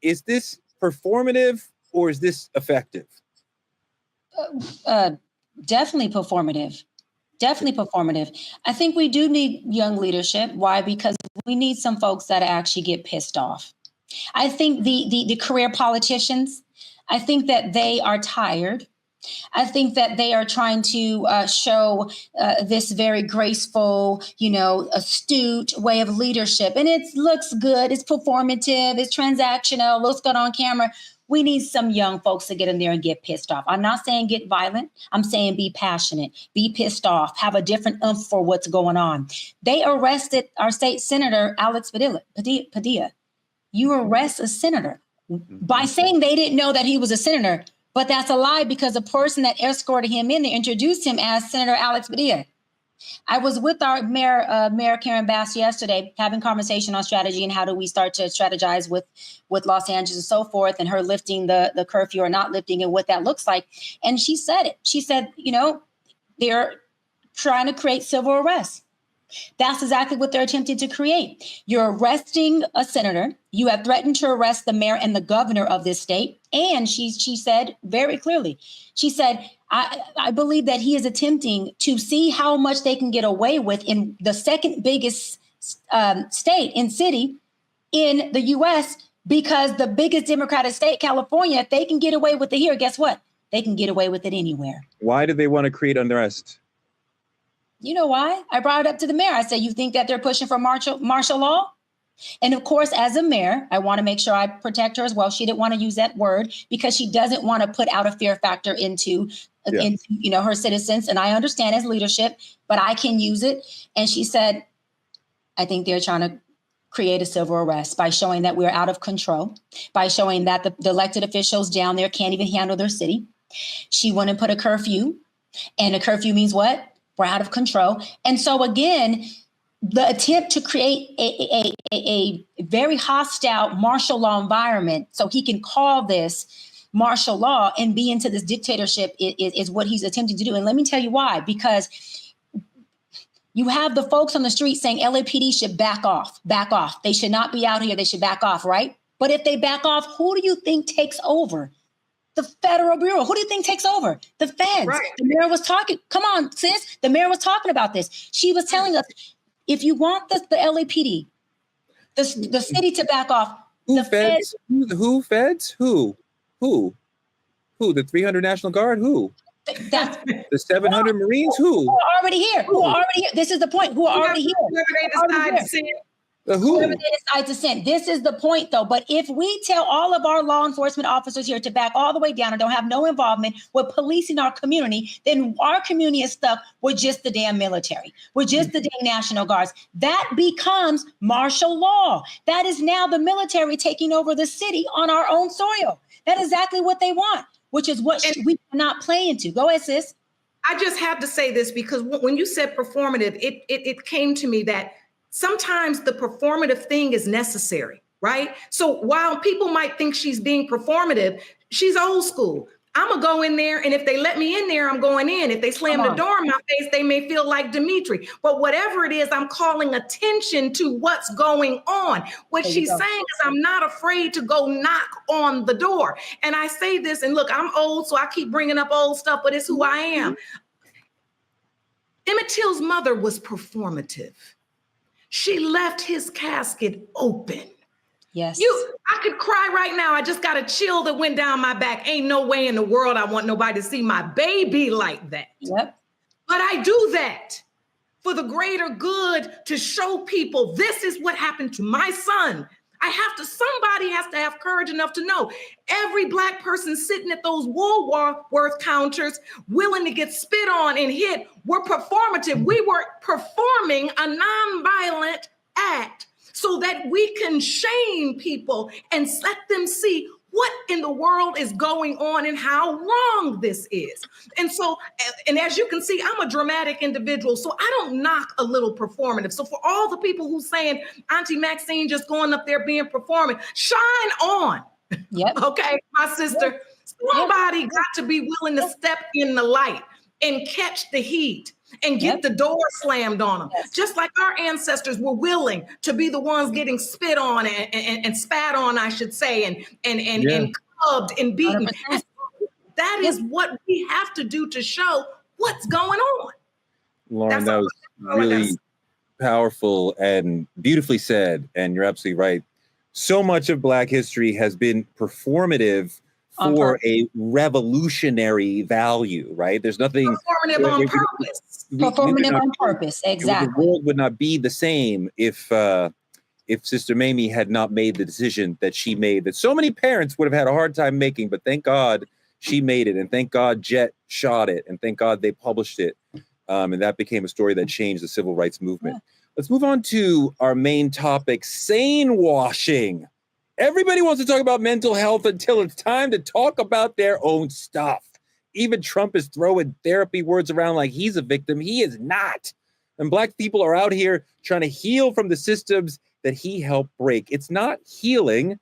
S1: Is this performative or is this effective?
S4: Definitely performative. Definitely performative. I think we do need young leadership. Why? Because we need some folks that actually get pissed off. I think the career politicians, I think that they are tired. I think that they are trying to show this very graceful, astute way of leadership. And it looks good. It's performative. It's transactional. Looks good on camera. We need some young folks to get in there and get pissed off. I'm not saying get violent. I'm saying be passionate, be pissed off, have a different oomph for what's going on. They arrested our state senator, Alex Padilla. You arrest a senator by saying they didn't know that he was a senator. But that's a lie, because the person that escorted him in there introduced him as Senator Alex Padilla. I was with our Mayor Karen Bass yesterday, having conversation on strategy and how do we start to strategize with Los Angeles and so forth, and her lifting the curfew or not lifting and what that looks like. And she said it. She said, they're trying to create civil arrests. That's exactly what they're attempting to create. You're arresting a senator. You have threatened to arrest the mayor and the governor of this state. And she said very clearly, she said, I believe that he is attempting to see how much they can get away with in the second biggest state and city in the U.S., because the biggest Democratic state, California, if they can get away with it here, guess what? They can get away with it anywhere.
S1: Why do they want to create unrest?
S4: You know why? I brought it up to the mayor. I said, you think that they're pushing for martial law? And of course, as a mayor, I want to make sure I protect her as well. She didn't want to use that word because she doesn't want to put out a fear factor into her citizens. And I understand as leadership, but I can use it. And she said, I think they're trying to create a civil arrest by showing that we're out of control, by showing that the elected officials down there can't even handle their city. She went and put a curfew, and a curfew means what? We're out of control. And so again, the attempt to create a very hostile martial law environment so he can call this martial law and be into this dictatorship is what he's attempting to do. And let me tell you why, because you have the folks on the street saying LAPD should back off. They should not be out here. They should back off, right? But if they back off, who do you think takes over? The Federal Bureau. Who do you think takes over? The feds. Right. The mayor was talking. Come on, sis. The mayor was talking about this. She was telling us, if you want the LAPD, the city to back off, the feds.
S1: Who feds? Who? The 300 National Guard? Who?
S4: That's
S1: the 700 Marines? Who
S4: are already here? Who are already here? This is the point. Who are already here? Whoever they decide to send. This is the point, though. But if we tell all of our law enforcement officers here to back all the way down and don't have no involvement with policing our community, then our community is stuck with just the damn military, with just the damn National Guards. That becomes martial law. That is now the military taking over the city on our own soil. That is exactly what they want, which is what we cannot play into. Go ahead, sis.
S2: I just have to say this because when you said performative, it came to me that sometimes the performative thing is necessary, right? So while people might think she's being performative, she's old school. I'm going to go in there, and if they let me in there, I'm going in. If they slam the door in my face, they may feel like Dimitri. But whatever it is, I'm calling attention to what's going on. What she's saying is I'm not afraid to go knock on the door. And I say this, and look, I'm old, so I keep bringing up old stuff, but it's who I am. Emmett Till's mother was performative. She left his casket open.
S4: Yes.
S2: I could cry right now. I just got a chill that went down my back. Ain't no way in the world I want nobody to see my baby like that.
S4: Yep.
S2: But I do that for the greater good, to show people this is what happened to my son. Somebody has to have courage enough to know every Black person sitting at those Woolworth counters willing to get spit on and hit were performative. We were performing a nonviolent act so that we can shame people and let them see what in the world is going on and how wrong this is. And so, and as you can see, I'm a dramatic individual, so I don't knock a little performative. So for all the people who's saying Auntie Maxine just going up there being performant, shine on.
S4: Yep.
S2: Okay, my sister, somebody got to be willing to step in the light and catch the heat and get the door slammed on them. Yes. Just like our ancestors were willing to be the ones getting spit on and spat on, I should say, and clubbed and beaten. That is what we have to do to show what's going on.
S1: Lauren, that was really powerful and beautifully said. And you're absolutely right. So much of Black history has been performative for a revolutionary value, right? There's nothing
S2: performative on purpose.
S4: Performative on purpose, exactly.
S1: The world would not be the same if Sister Mamie had not made the decision that she made, that so many parents would have had a hard time making. But thank God she made it, and thank God Jet shot it, and thank God they published it, and that became a story that changed the civil rights movement. Yeah. Let's move on to our main topic: sane-washing. Everybody wants to talk about mental health until it's time to talk about their own stuff. Even Trump is throwing therapy words around like he's a victim. He is not. And Black people are out here trying to heal from the systems that he helped break. It's not healing.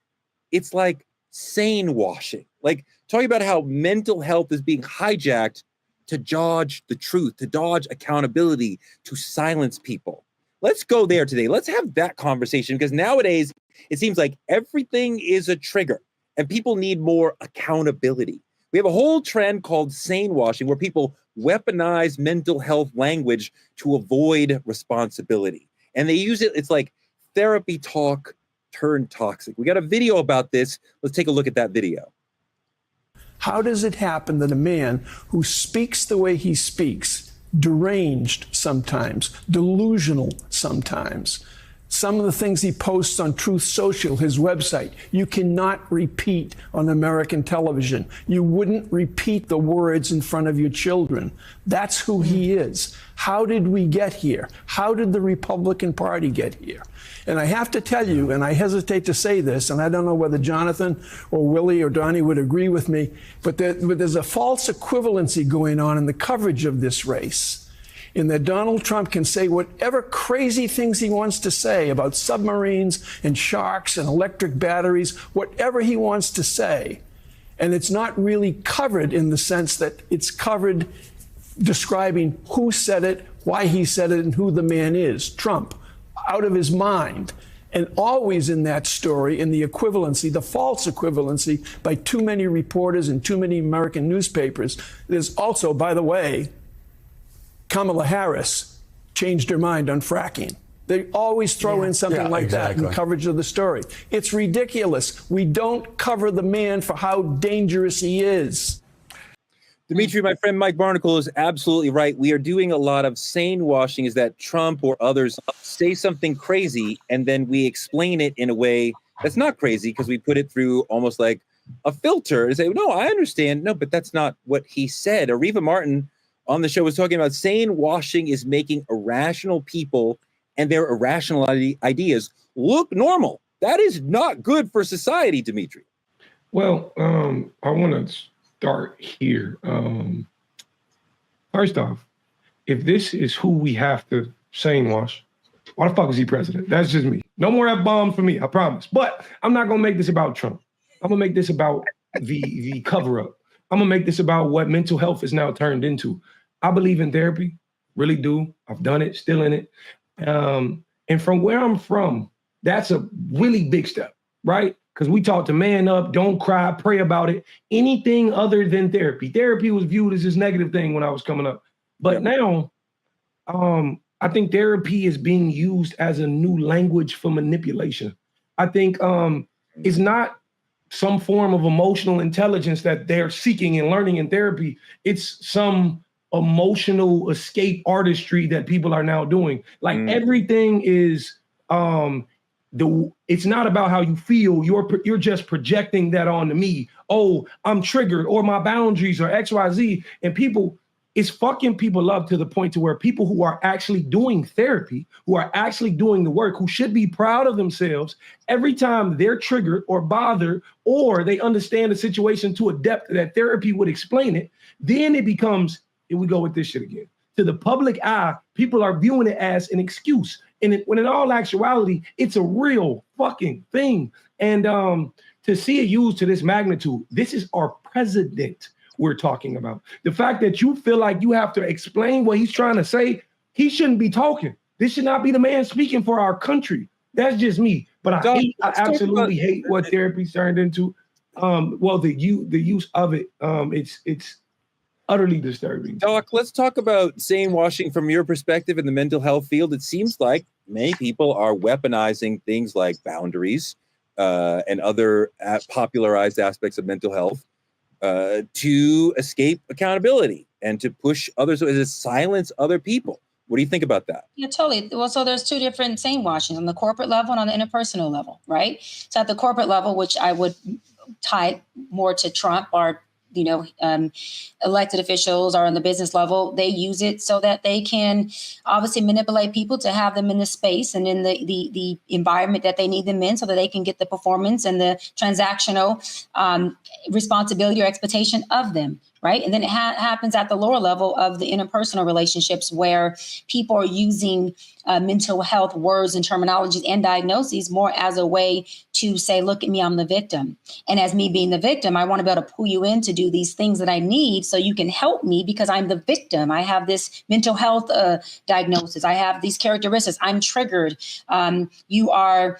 S1: It's like sane washing. Like talking about how mental health is being hijacked to dodge the truth, to dodge accountability, to silence people. Let's go there today. Let's have that conversation, because nowadays it seems like everything is a trigger and people need more accountability. We have a whole trend called sane-washing, where people weaponize mental health language to avoid responsibility. And they use it, it's like therapy talk turned toxic. We got a video about this. Let's take a look at that video.
S9: How does it happen that a man who speaks the way he speaks, deranged sometimes, delusional sometimes, some of the things he posts on Truth Social, his website, you cannot repeat on American television. You wouldn't repeat the words in front of your children. That's who he is. How did we get here? How did the Republican Party get here? And I have to tell you, and I hesitate to say this, and I don't know whether Jonathan or Willie or Donnie would agree with me, but there's a false equivalency going on in the coverage of this race, in that Donald Trump can say whatever crazy things he wants to say about submarines and sharks and electric batteries, whatever he wants to say. And it's not really covered in the sense that it's covered describing who said it, why he said it, and who the man is, Trump, out of his mind. And always in that story, in the equivalency, the false equivalency by too many reporters and too many American newspapers, there's also, by the way, Kamala Harris changed her mind on fracking. They always throw in something like that in coverage of the story. It's ridiculous. We don't cover the man for how dangerous he is.
S1: Dimitri, my friend Mike Barnacle is absolutely right. We are doing a lot of sane washing, is that Trump or others say something crazy and then we explain it in a way that's not crazy because we put it through almost like a filter and say, no, I understand. No, but that's not what he said. Areva Martin on the show was talking about sane washing is making irrational people and their irrational ideas look normal. That is not good for society, Dimitri.
S3: Well, I want to start here. First off, if this is who we have to sane wash, why the fuck is he president? That's just me. No more F-bombs for me, I promise. But I'm not going to make this about Trump. I'm going to make this about the cover-up. I'm going to make this about what mental health is now turned into. I believe in therapy, really do. I've done it, still in it. And from where I'm from, that's a really big step, right? Because we taught to man up, don't cry, pray about it. Anything other than therapy. Therapy was viewed as this negative thing when I was coming up. But now, I think therapy is being used as a new language for manipulation. I think it's not some form of emotional intelligence that they're seeking and learning in therapy. It's some emotional escape artistry that people are now doing. Like everything is it's not about how you feel. You're just projecting that onto me. Oh, I'm triggered, or my boundaries are XYZ. And people, it's fucking people up to the point to where people who are actually doing therapy, who are actually doing the work, who should be proud of themselves, every time they're triggered or bothered, or they understand the situation to a depth that therapy would explain it, then it becomes, here we go with this shit again. To the public eye, people are viewing it as an excuse. And when in all actuality, it's a real fucking thing. And to see it used to this magnitude, this is our president we're talking about. The fact that you feel like you have to explain what he's trying to say, he shouldn't be talking. This should not be the man speaking for our country. That's just me. But I absolutely hate what therapy's turned into. Well, the use of it, it's utterly disturbing.
S1: Doc, let's talk about sane washing from your perspective in the mental health field. It seems like many people are weaponizing things like boundaries and other popularized aspects of mental health to escape accountability and to push others, to silence other people. What do you think about that?
S4: Yeah, totally. Well, so there's two different sane washings on the corporate level and on the interpersonal level, right? So at the corporate level, which I would tie more to Trump, or elected officials are on the business level, they use it so that they can obviously manipulate people to have them in the space and in the environment that they need them in so that they can get the performance and the transactional responsibility or expectation of them, right? And then it happens at the lower level of the interpersonal relationships where people are using mental health words and terminologies and diagnoses more as a way to say, look at me, I'm the victim. And as me being the victim, I want to be able to pull you in to do these things that I need so you can help me because I'm the victim. I have this mental health diagnosis. I have these characteristics. I'm triggered. You are,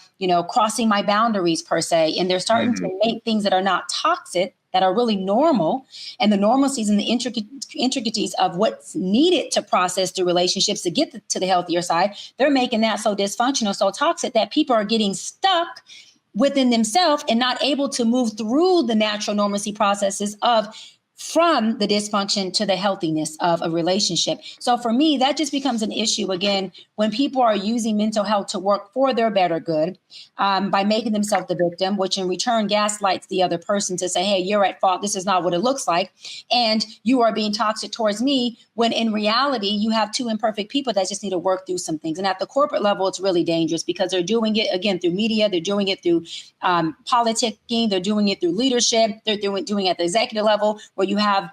S4: crossing my boundaries per se. And they're starting to make things that are not toxic, that are really normal, and the normalcies and the intricacies of what's needed to process through relationships to get to the healthier side, they're making that so dysfunctional, so toxic that people are getting stuck within themselves and not able to move through the natural normalcy processes from the dysfunction to the healthiness of a relationship. So for me, that just becomes an issue again, when people are using mental health to work for their better good, by making themselves the victim, which in return gaslights the other person to say, hey, you're at fault. This is not what it looks like. And you are being toxic towards me, when in reality, you have two imperfect people that just need to work through some things. And at the corporate level, it's really dangerous because they're doing it again through media. They're doing it through politicking. They're doing it through leadership. They're doing it at the executive level, where you have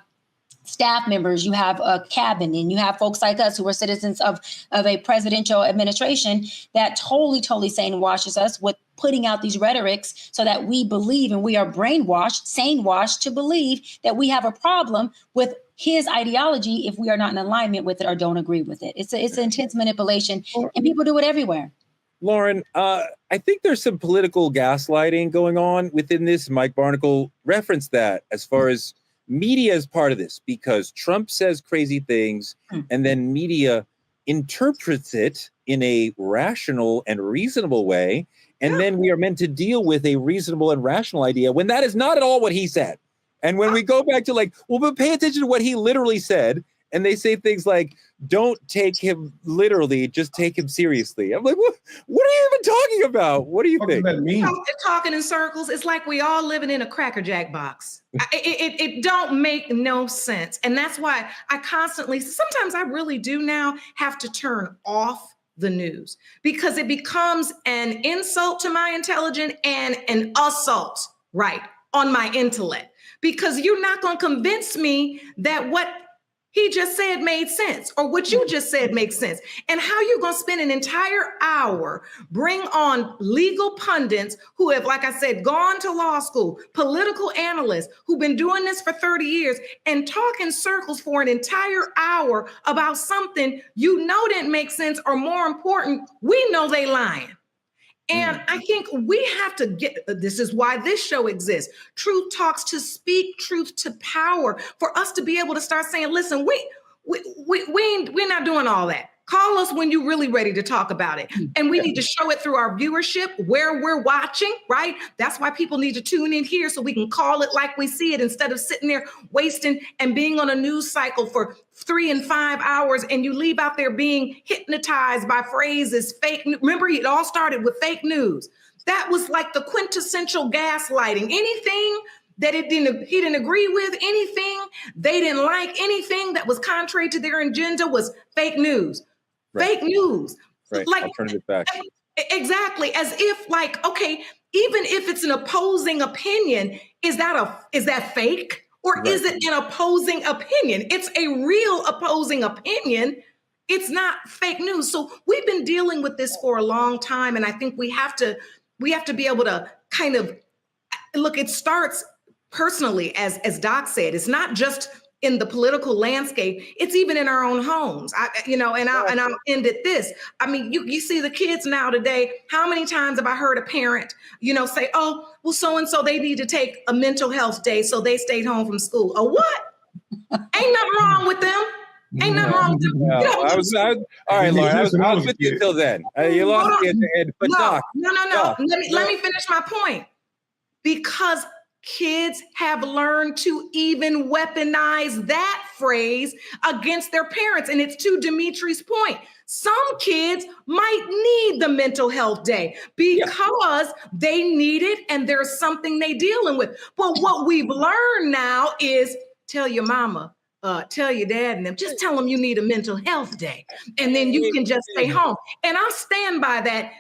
S4: staff members, you have a cabinet, and you have folks like us who are citizens of a presidential administration that totally sane-washes us with putting out these rhetorics so that we believe, and we are brainwashed, sane-washed to believe that we have a problem with his ideology if we are not in alignment with it or don't agree with it. It's an intense manipulation, and people do it everywhere.
S1: Lauren, I think there's some political gaslighting going on within this. Mike Barnacle referenced that as far as media is part of this, because Trump says crazy things and then media interprets it in a rational and reasonable way. And then we are meant to deal with a reasonable and rational idea when that is not at all what he said. And when we go back to but pay attention to what he literally said. And they say things like, don't take him literally, just take him seriously. I'm like, what are you even talking about? What do you think?
S3: What does that mean?
S2: Talking in circles. It's like we all living in a Cracker Jack box. It don't make no sense. And that's why I sometimes I really do now have to turn off the news, because it becomes an insult to my intelligence and an assault, right, on my intellect. Because you're not going to convince me that what he just said made sense, or what you just said makes sense. And how you going to spend an entire hour, bring on legal pundits who have, like I said, gone to law school, political analysts who've been doing this for 30 years and talk in circles for an entire hour about something didn't make sense, or more important, we know they lying. And I think we have to this is why this show exists. Truth Talks, to speak truth to power, for us to be able to start saying, listen, we're not doing all that. Call us when you're really ready to talk about it. And we need to show it through our viewership, where we're watching, right? That's why people need to tune in here so we can call it like we see it, instead of sitting there wasting and being on a news cycle for 3 and 5 hours, and you leave out there being hypnotized by phrases, fake. Remember, it all started with fake news. That was like the quintessential gaslighting. Anything that he didn't agree with, anything they didn't like, anything that was contrary to their agenda was fake news. Right. Fake news.
S1: Right.
S2: Like,
S1: alternative facts.
S2: Exactly. As if, okay, even if it's an opposing opinion, is that fake? Or is it an opposing opinion? It's a real opposing opinion. It's not fake news. So we've been dealing with this for a long time. And I think we have to be able to kind of look, it starts personally, as Doc said. It's not just in the political landscape, it's even in our own homes. I'll end at this. I mean, you see the kids now today. How many times have I heard a parent, say, oh, well, so-and-so, they need to take a mental health day, so they stayed home from school. Or what? Ain't nothing wrong with them. Ain't nothing wrong with them.
S1: No, all right, Lauren, I was with you until then. You lost me at the end. But Doc.
S2: No. Let me finish my point. Because kids have learned to even weaponize that phrase against their parents. And it's to Dimitri's point. Some kids might need the mental health day because they need it and there's something they dealing with. But what we've learned now is tell your mama, tell your dad and them, just tell them you need a mental health day. And then you can just stay home. And I'll stand by that.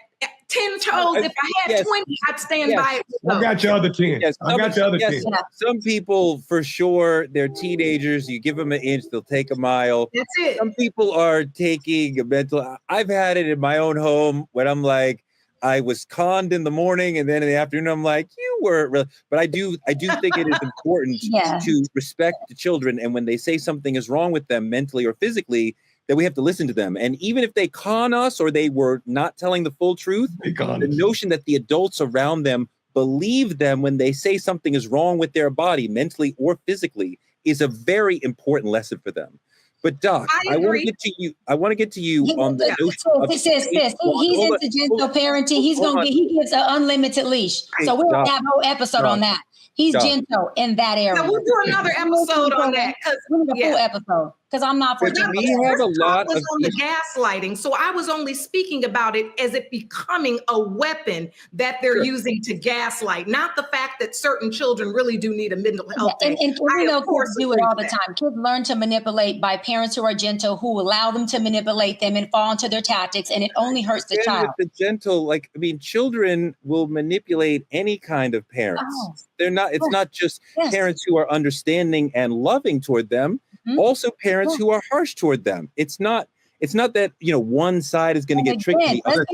S2: 10 toes. If I had 20, I'd stand by it.
S3: I got your other 10.
S1: Yes,
S3: I got your other 10.
S1: Some people, for sure, they're teenagers. You give them an inch, they'll take a mile.
S2: That's it.
S1: Some people are taking a mental. I've had it in my own home when I'm like, I was conned in the morning, and then in the afternoon, I'm like, you weren't really. But I do think it is important to respect the children, and when they say something is wrong with them mentally or physically, that we have to listen to them. And even if they con us or they were not telling the full truth, the notion that the adults around them believe them when they say something is wrong with their body, mentally or physically, is a very important lesson for them. But Doc, I want to get to you. I want to get to you on the notion.
S4: He's into gentle parenting. He gives an unlimited leash. So we'll have a whole episode on that. He's gentle in that area.
S2: So we'll do another episode on that.
S4: We'll do a full episode because I'm not for
S1: gentle. We have a lot
S2: of on the gaslighting. So I was only speaking about it as it becoming a weapon that they're using to gaslight, not the fact that certain children really do need a mental health.
S4: And we know kids do it all the time. Kids learn to manipulate by parents who are gentle, who allow them to manipulate them and fall into their tactics, and it only hurts the child.
S1: The gentle, children will manipulate any kind of parents. They're not. It's not just parents who are understanding and loving toward them. Also, parents who are harsh toward them. It's not that one side is going to get tricky.
S4: Let's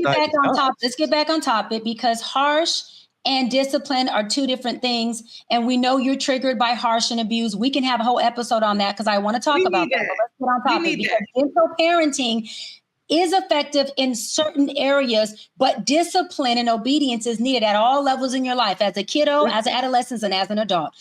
S4: get back on topic because harsh and discipline are two different things. And we know you're triggered by harsh and abuse. We can have a whole episode on that because I want to talk about that. But let's get on topic because gentle parenting is effective in certain areas, but discipline and obedience is needed at all levels in your life, as a kiddo, as an adolescent, and as an adult.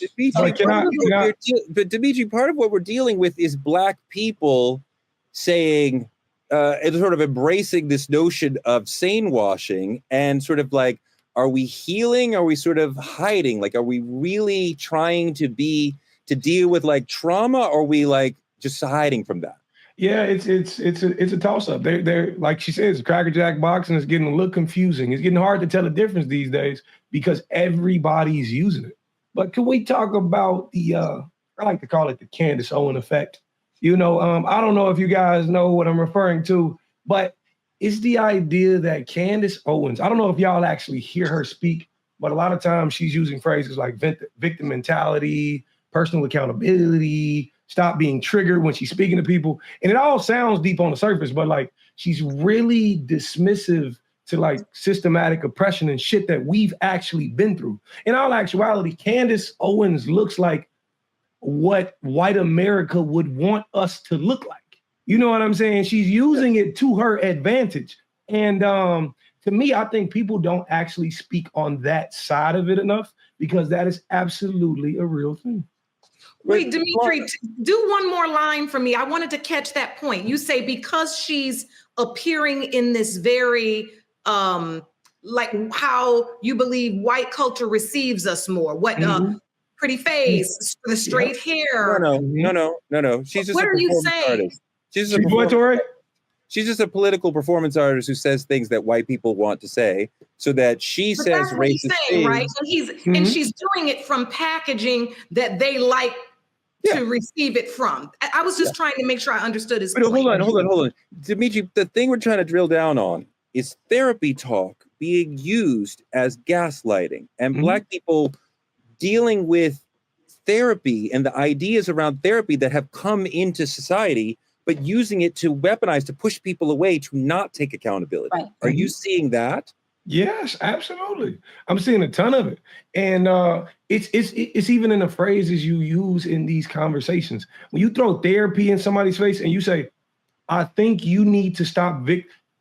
S1: But Dimitri, part of what we're dealing with is Black people saying, and sort of embracing this notion of sane-washing and sort of like, are we healing? Are we sort of hiding? Like, are we really trying to deal with like trauma? Or are we like just hiding from that?
S3: Yeah, it's a toss up. They're like she says, Cracker Jack boxing is getting a little confusing. It's getting hard to tell the difference these days because everybody's using it. But can we talk about the I like to call it the Candace Owen effect? I don't know if you guys know what I'm referring to, but it's the idea that Candace Owens, I don't know if y'all actually hear her speak, but a lot of times she's using phrases like victim mentality, personal accountability, stop being triggered when she's speaking to people. And it all sounds deep on the surface, but like she's really dismissive to like systematic oppression and shit that we've actually been through. In all actuality, Candace Owens looks like what white America would want us to look like. You know what I'm saying? She's using it to her advantage. And to me, I think people don't actually speak on that side of it enough because that is absolutely a real thing.
S2: Wait, Dimitri, do one more line for me. I wanted to catch that point. You say because she's appearing in this very, like how you believe white culture receives us more. What pretty face, the straight hair.
S1: No. She's just
S2: what are you saying?
S1: She's just a political performance artist who says things that white people want to say, so that she says racist things.
S2: Right? And she's doing it from packaging that they like to receive it from. I was just trying to make sure I understood his point.
S1: Hold on. Dimitri, the thing we're trying to drill down on is therapy talk being used as gaslighting and Black people dealing with therapy and the ideas around therapy that have come into society, but using it to weaponize, to push people away, to not take accountability. Right. Are you seeing that?
S3: Yes, absolutely. I'm seeing a ton of it. And it's even in the phrases you use in these conversations. When you throw therapy in somebody's face and you say, I think you need to stop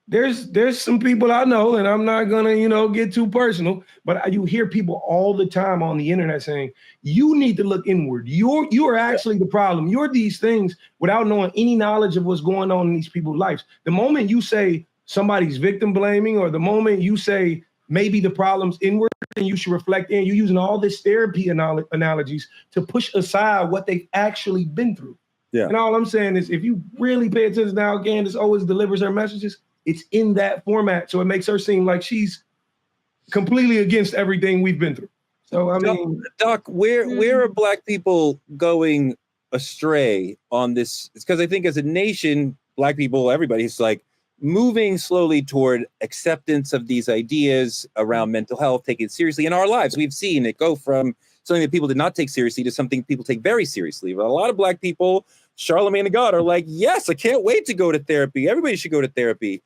S3: there's some people I know, and I'm not gonna, get too personal, but you hear people all the time on the internet saying, you need to look inward. You are actually the problem. You're these things without knowing any knowledge of what's going on in these people's lives. The moment you say somebody's victim blaming, or the moment you say maybe the problem's inward and you should reflect in, you're using all this therapy analogies to push aside what they've actually been through. Yeah. And all I'm saying is, if you really pay attention to how Candace always delivers her messages, it's in that format. So it makes her seem like she's completely against everything we've been through. So, I mean,
S1: Doc, where are Black people going astray on this? It's because I think as a nation, Black people, everybody's like, moving slowly toward acceptance of these ideas around mental health, taking it seriously in our lives. We've seen it go from something that people did not take seriously to something people take very seriously. But a lot of Black people, Charlemagne the God, are like, yes, I can't wait to go to therapy. Everybody should go to therapy.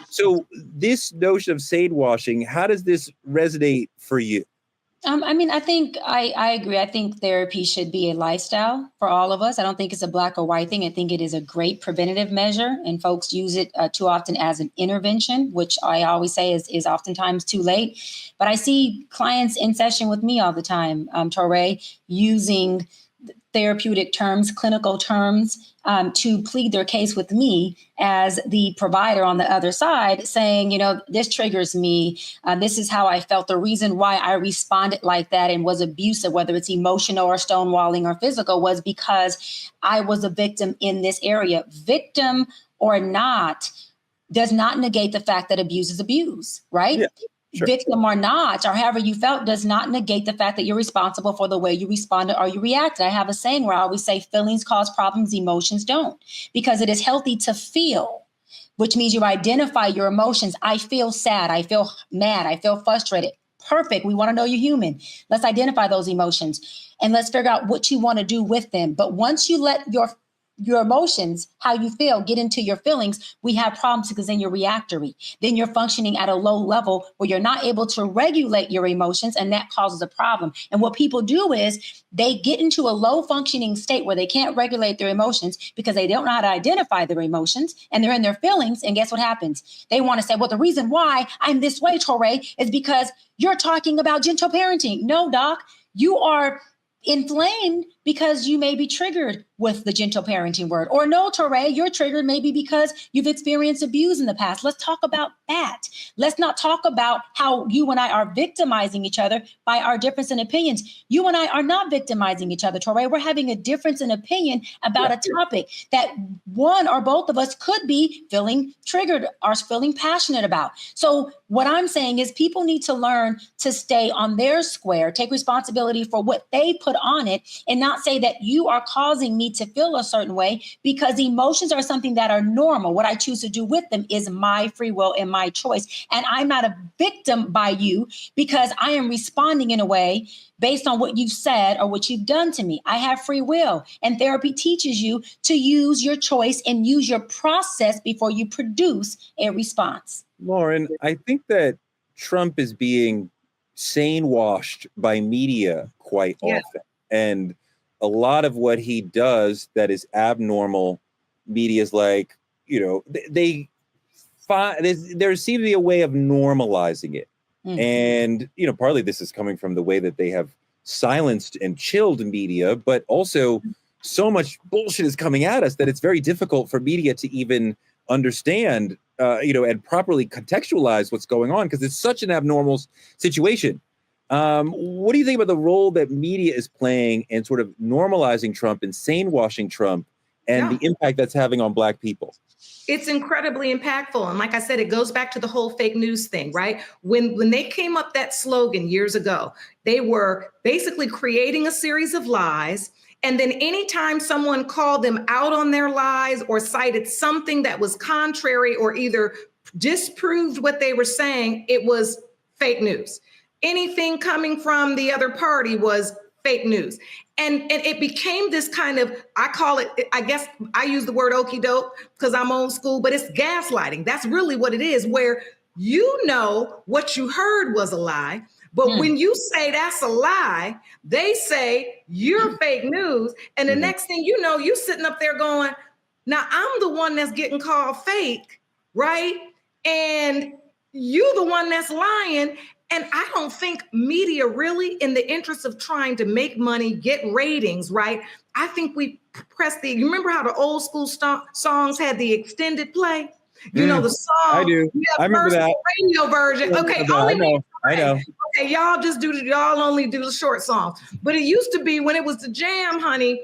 S1: So this notion of sane-washing, how does this resonate for you?
S4: I mean, I think I agree. I think therapy should be a lifestyle for all of us. I don't think it's a black or white thing. I think it is a great preventative measure, and folks use it too often as an intervention, which I always say is oftentimes too late. But I see clients in session with me all the time, Torre, using therapeutic terms, clinical terms, to plead their case with me as the provider on the other side, saying, you know, this triggers me. This is how I felt. The reason why I responded like that and was abusive, whether it's emotional or stonewalling or physical, was because I was a victim in this area. Victim or not does not negate the fact that abuse is abuse, right?
S1: Yeah. Sure.
S4: Victim or not, or however you felt, does not negate the fact that you're responsible for the way you responded or you reacted. I have a saying where I always say feelings cause problems, emotions don't, because it is healthy to feel, which means you identify your emotions. I feel sad. I feel mad. I feel frustrated. Perfect. We want to know you're human. Let's identify those emotions and let's figure out what you want to do with them. But once you let your emotions, how you feel, get into your feelings, we have problems because then you're reactory. Then you're functioning at a low level where you're not able to regulate your emotions, and that causes a problem. And what people do is they get into a low functioning state where they can't regulate their emotions because they don't know how to identify their emotions, and they're in their feelings. And guess what happens? They want to say, well, the reason why I'm this way, Torre, is because you're talking about gentle parenting. No, doc, you are inflamed because you may be triggered with the gentle parenting word. Or no, Torre, you're triggered maybe because you've experienced abuse in the past. Let's talk about that. Let's not talk about how you and I are victimizing each other by our difference in opinions. You and I are not victimizing each other, Torre. We're having a difference in opinion about a topic that one or both of us could be feeling triggered or feeling passionate about. So what I'm saying is people need to learn to stay on their square, take responsibility for what they put on it, and not say that you are causing me to feel a certain way, because emotions are something that are normal. What I choose to do with them is my free will and my choice. And I'm not a victim by you because I am responding in a way based on what you've said or what you've done to me. I have free will, and therapy teaches you to use your choice and use your process before you produce a response.
S1: Lauren, I think that Trump is being sane washed by media quite often. And a lot of what he does that is abnormal, media is like, you know, they find there seems to be a way of normalizing it. Mm-hmm. And, you know, partly this is coming from the way that they have silenced and chilled media, but also so much bullshit is coming at us that it's very difficult for media to even understand, you know, and properly contextualize what's going on, because it's such an abnormal situation. What do you think about the role that media is playing in sort of normalizing Trump and sane-washing Trump and the impact that's having on Black people?
S2: It's incredibly impactful. And like I said, it goes back to the whole fake news thing, right? When they came up that slogan years ago, they were basically creating a series of lies. And then anytime someone called them out on their lies or cited something that was contrary or either disproved what they were saying, it was fake news. Anything coming from the other party was fake news. And it became this kind of, I call it, I guess I use the word okie doke because I'm old school, but it's gaslighting. That's really what it is, where you know what you heard was a lie. But when you say that's a lie, they say you're fake news. And the next thing you know, you sitting up there going, now I'm the one that's getting called fake, right? And you the one that's lying. And I don't think media really, in the interest of trying to make money, get ratings, right? I think we press you remember how the old school songs had the extended play? You know, the song.
S1: I do. I remember that.
S2: Radio version. Okay,
S1: I know.
S2: Okay, y'all only do the short songs. But it used to be when it was the jam, honey,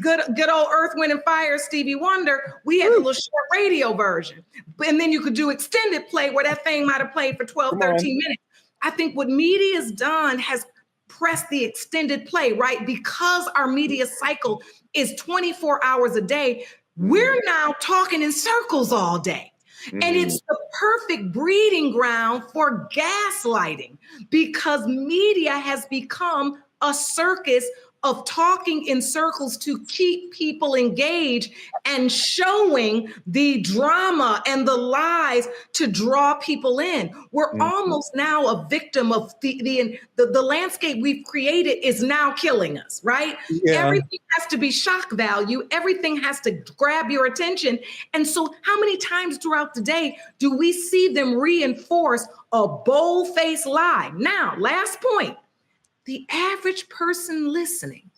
S2: good old Earth, Wind and Fire, Stevie Wonder, we had the little short radio version. And then you could do extended play where that thing might have played for 12, 13 minutes. I think what media has done has pressed the extended play, right? Because our media cycle is 24 hours a day, we're now talking in circles all day. And it's the perfect breeding ground for gaslighting because media has become a circus of talking in circles to keep people engaged and showing the drama and the lies to draw people in. We're almost now a victim of the landscape we've created is now killing us, right?
S1: Yeah.
S2: Everything has to be shock value. Everything has to grab your attention. And so how many times throughout the day do we see them reinforce a bold-faced lie? Now, last point. The average person listening,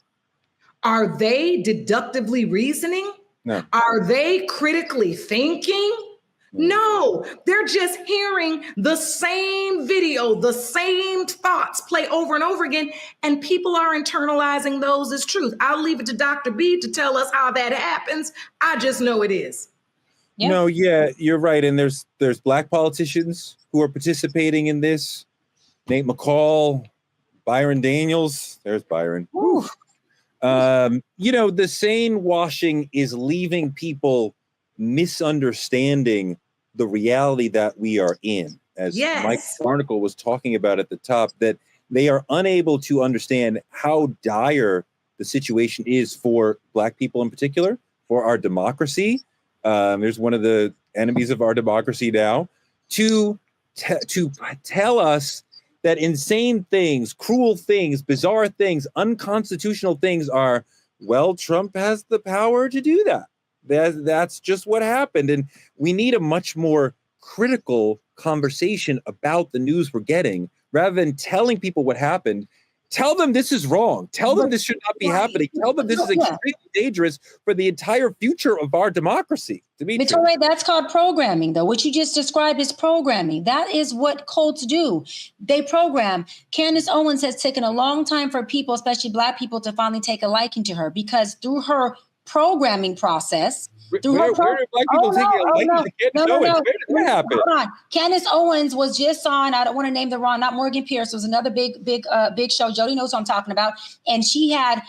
S2: are they deductively reasoning?
S1: No.
S2: Are they critically thinking? No, they're just hearing the same video, the same thoughts play over and over again, and people are internalizing those as truth. I'll leave it to Dr. B to tell us how that happens. I just know it is.
S4: Yeah.
S1: No, yeah, you're right. And there's Black politicians who are participating in this. Nate McCall, Byron Daniels, there's Byron. The sane washing is leaving people misunderstanding the reality that we are in. As Mike Barnacle was talking about at the top, that they are unable to understand how dire the situation is for Black people in particular, for our democracy. There's one of the enemies of our democracy now to tell us that insane things, cruel things, bizarre things, unconstitutional things are, well, Trump has the power to do that. That's just what happened. And we need a much more critical conversation about the news we're getting rather than telling people what happened. Tell them this is wrong. Tell them this should not be happening. Tell them this is extremely dangerous for the entire future of our democracy.
S4: Victoria, that's called programming, though. What you just described is programming. That is what cults do. They program. Candace Owens has taken a long time for people, especially Black people, to finally take a liking to her because through her programming process,
S1: where did Black people take a liking to Candace Owens? Where did that happen?
S4: Hold on. Candace Owens was just on, I don't want to name the wrong, not Morgan Pierce, was another big show. Jody knows what I'm talking about. And she had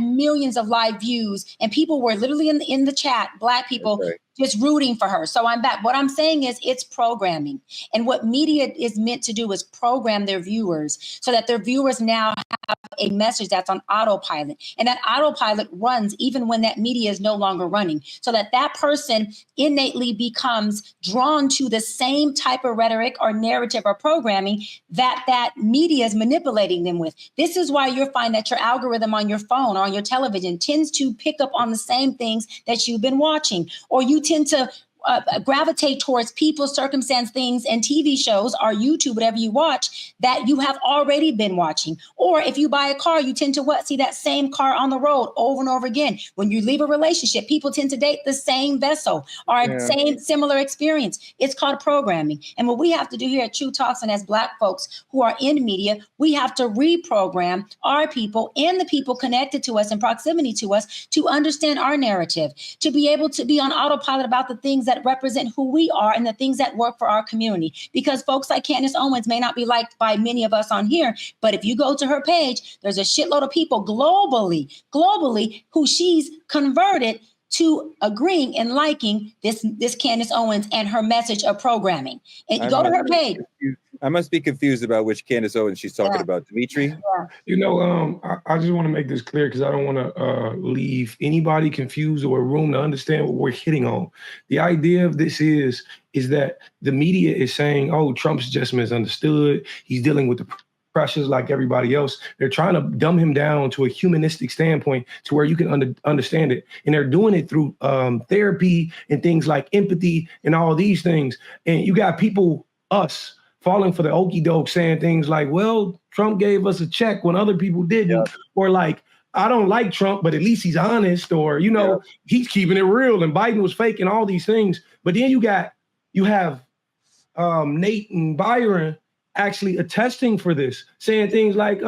S4: millions of live views and people were literally in the chat, Black people, just rooting for her. So I'm back. What I'm saying is it's programming. And what media is meant to do is program their viewers so that their viewers now have a message that's on autopilot. And that autopilot runs even when that media is no longer running. So that person innately becomes drawn to the same type of rhetoric or narrative or programming that media is manipulating them with. This is why you'll find that your algorithm on your phone or on your television tends to pick up on the same things that you've been watching, or you tend to gravitate towards people, circumstance, things, and TV shows or YouTube, whatever you watch, that you have already been watching. Or if you buy a car, you tend to see that same car on the road over and over again. When you leave a relationship, people tend to date the same vessel or similar experience. It's called programming. And what we have to do here at True Talks, and as Black folks who are in media, we have to reprogram our people and the people connected to us in proximity to us to understand our narrative, to be able to be on autopilot about the things that represent who we are and the things that work for our community. Because folks like Candace Owens may not be liked by many of us on here, but if you go to her page, there's a shitload of people globally who she's converted to agreeing and liking this Candace Owens and her message of programming. And go to her page.
S1: I must be confused about which Candace Owens she's talking about. Dimitri?
S3: Yeah. I just want to make this clear because I don't want to leave anybody confused or room to understand what we're hitting on. The idea of this is that the media is saying, oh, Trump's just misunderstood. He's dealing with the pressures like everybody else. They're trying to dumb him down to a humanistic standpoint to where you can understand it. And they're doing it through therapy and things like empathy and all these things. And you got people, us, falling for the okie doke, saying things like, well, Trump gave us a check when other people didn't, or like, I don't like Trump, but at least he's honest, or, he's keeping it real and Biden was fake and all these things. But then you have Nate and Byron actually attesting for this, saying things like,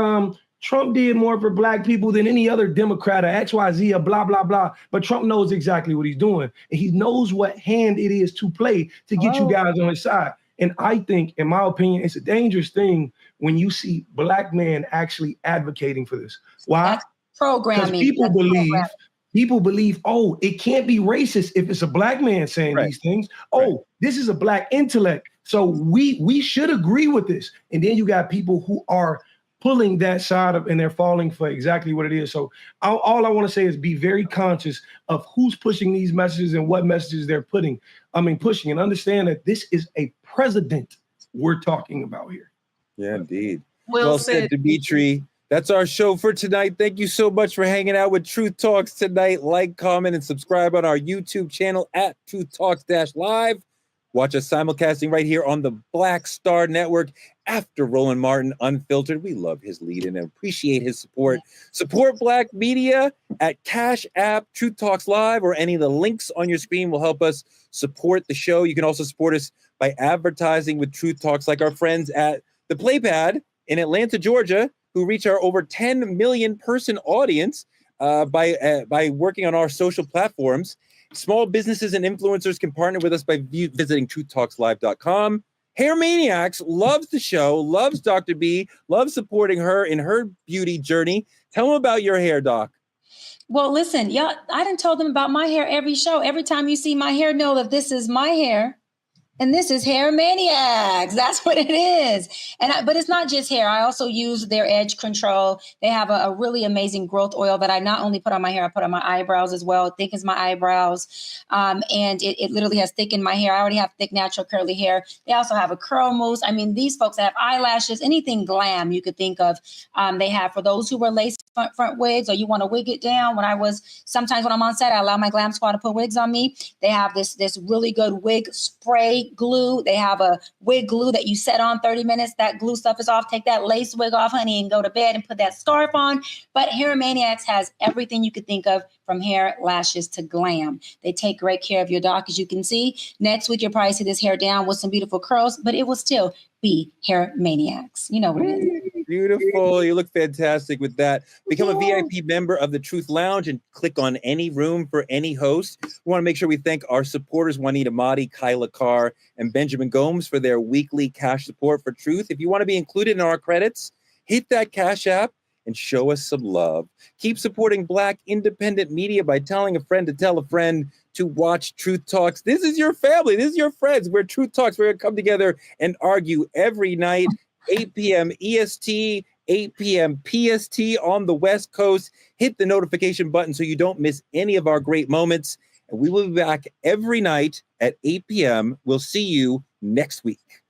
S3: Trump did more for Black people than any other Democrat or XYZ or blah, blah, blah. But Trump knows exactly what he's doing. And he knows what hand it is to play to get you guys on his side. And I think, in my opinion, it's a dangerous thing when you see Black men actually advocating for this. Why?
S4: That's programming.
S3: Because people believe, oh, it can't be racist if it's a black man saying these things. Oh, this is a black intellect. So we should agree with this. And then you got people who are pulling that side of, and they're falling for exactly what it is. So all I want to say is be very conscious of who's pushing these messages and what messages they're pushing, and understand that this is a president we're talking about here.
S1: Yeah, indeed.
S2: Well said,
S1: Dimitri. That's our show for tonight. Thank you so much for hanging out with Truth Talks tonight. Like, comment, and subscribe on our YouTube channel at Truth Talks-Live. Watch us simulcasting right here on the Black Star Network after Roland Martin Unfiltered. We love his lead and appreciate his support. Support Black media at Cash App, Truth Talks Live, or any of the links on your screen will help us support the show. You can also support us by advertising with Truth Talks, like our friends at the Playpad in Atlanta, Georgia, who reach our over 10 million person audience by working on our social platforms. Small businesses and influencers can partner with us by visiting truthtalkslive.com. Hair Maniacs loves the show, loves Dr. B, loves supporting her in her beauty journey. Tell them about your hair, Doc.
S4: Well, listen, y'all, I done told them about my hair every show. Every time you see my hair, know that this is my hair. And this is Hair Maniacs. That's what it is. But it's not just hair. I also use their edge control. They have a really amazing growth oil that I not only put on my hair, I put on my eyebrows as well. It thickens my eyebrows. And it literally has thickened my hair. I already have thick, natural, curly hair. They also have a curl mousse. I mean, these folks have eyelashes, anything glam you could think of. They have for those who were lace front wigs, or you want to wig it down. Sometimes when I'm on set, I allow my glam squad to put wigs on me. They have this really good wig spray glue. They have a wig glue that you set on 30 minutes. That glue stuff is off. Take that lace wig off, honey, and go to bed and put that scarf on. But Hair Maniacs has everything you could think of, from hair, lashes to glam. They take great care of your doc, as you can see. Next week, you'll probably see this hair down with some beautiful curls, but it will still be Hair Maniacs. You know what it is.
S1: Beautiful. You look fantastic with that. Become a VIP member of the Truth Lounge and click on any room for any host. We want to make sure we thank our supporters, Juanita Mahdi, Kyla Carr, and Benjamin Gomes, for their weekly cash support for Truth. If you want to be included in our credits, hit that Cash App and show us some love. Keep supporting Black independent media by telling a friend to tell a friend to watch Truth Talks. This is your family. This is your friends. We're Truth Talks. We're going to come together and argue every night, 8 p.m. EST, 8 p.m. PST on the West Coast. Hit the notification button so you don't miss any of our great moments. And we will be back every night at 8 p.m. We'll see you next week.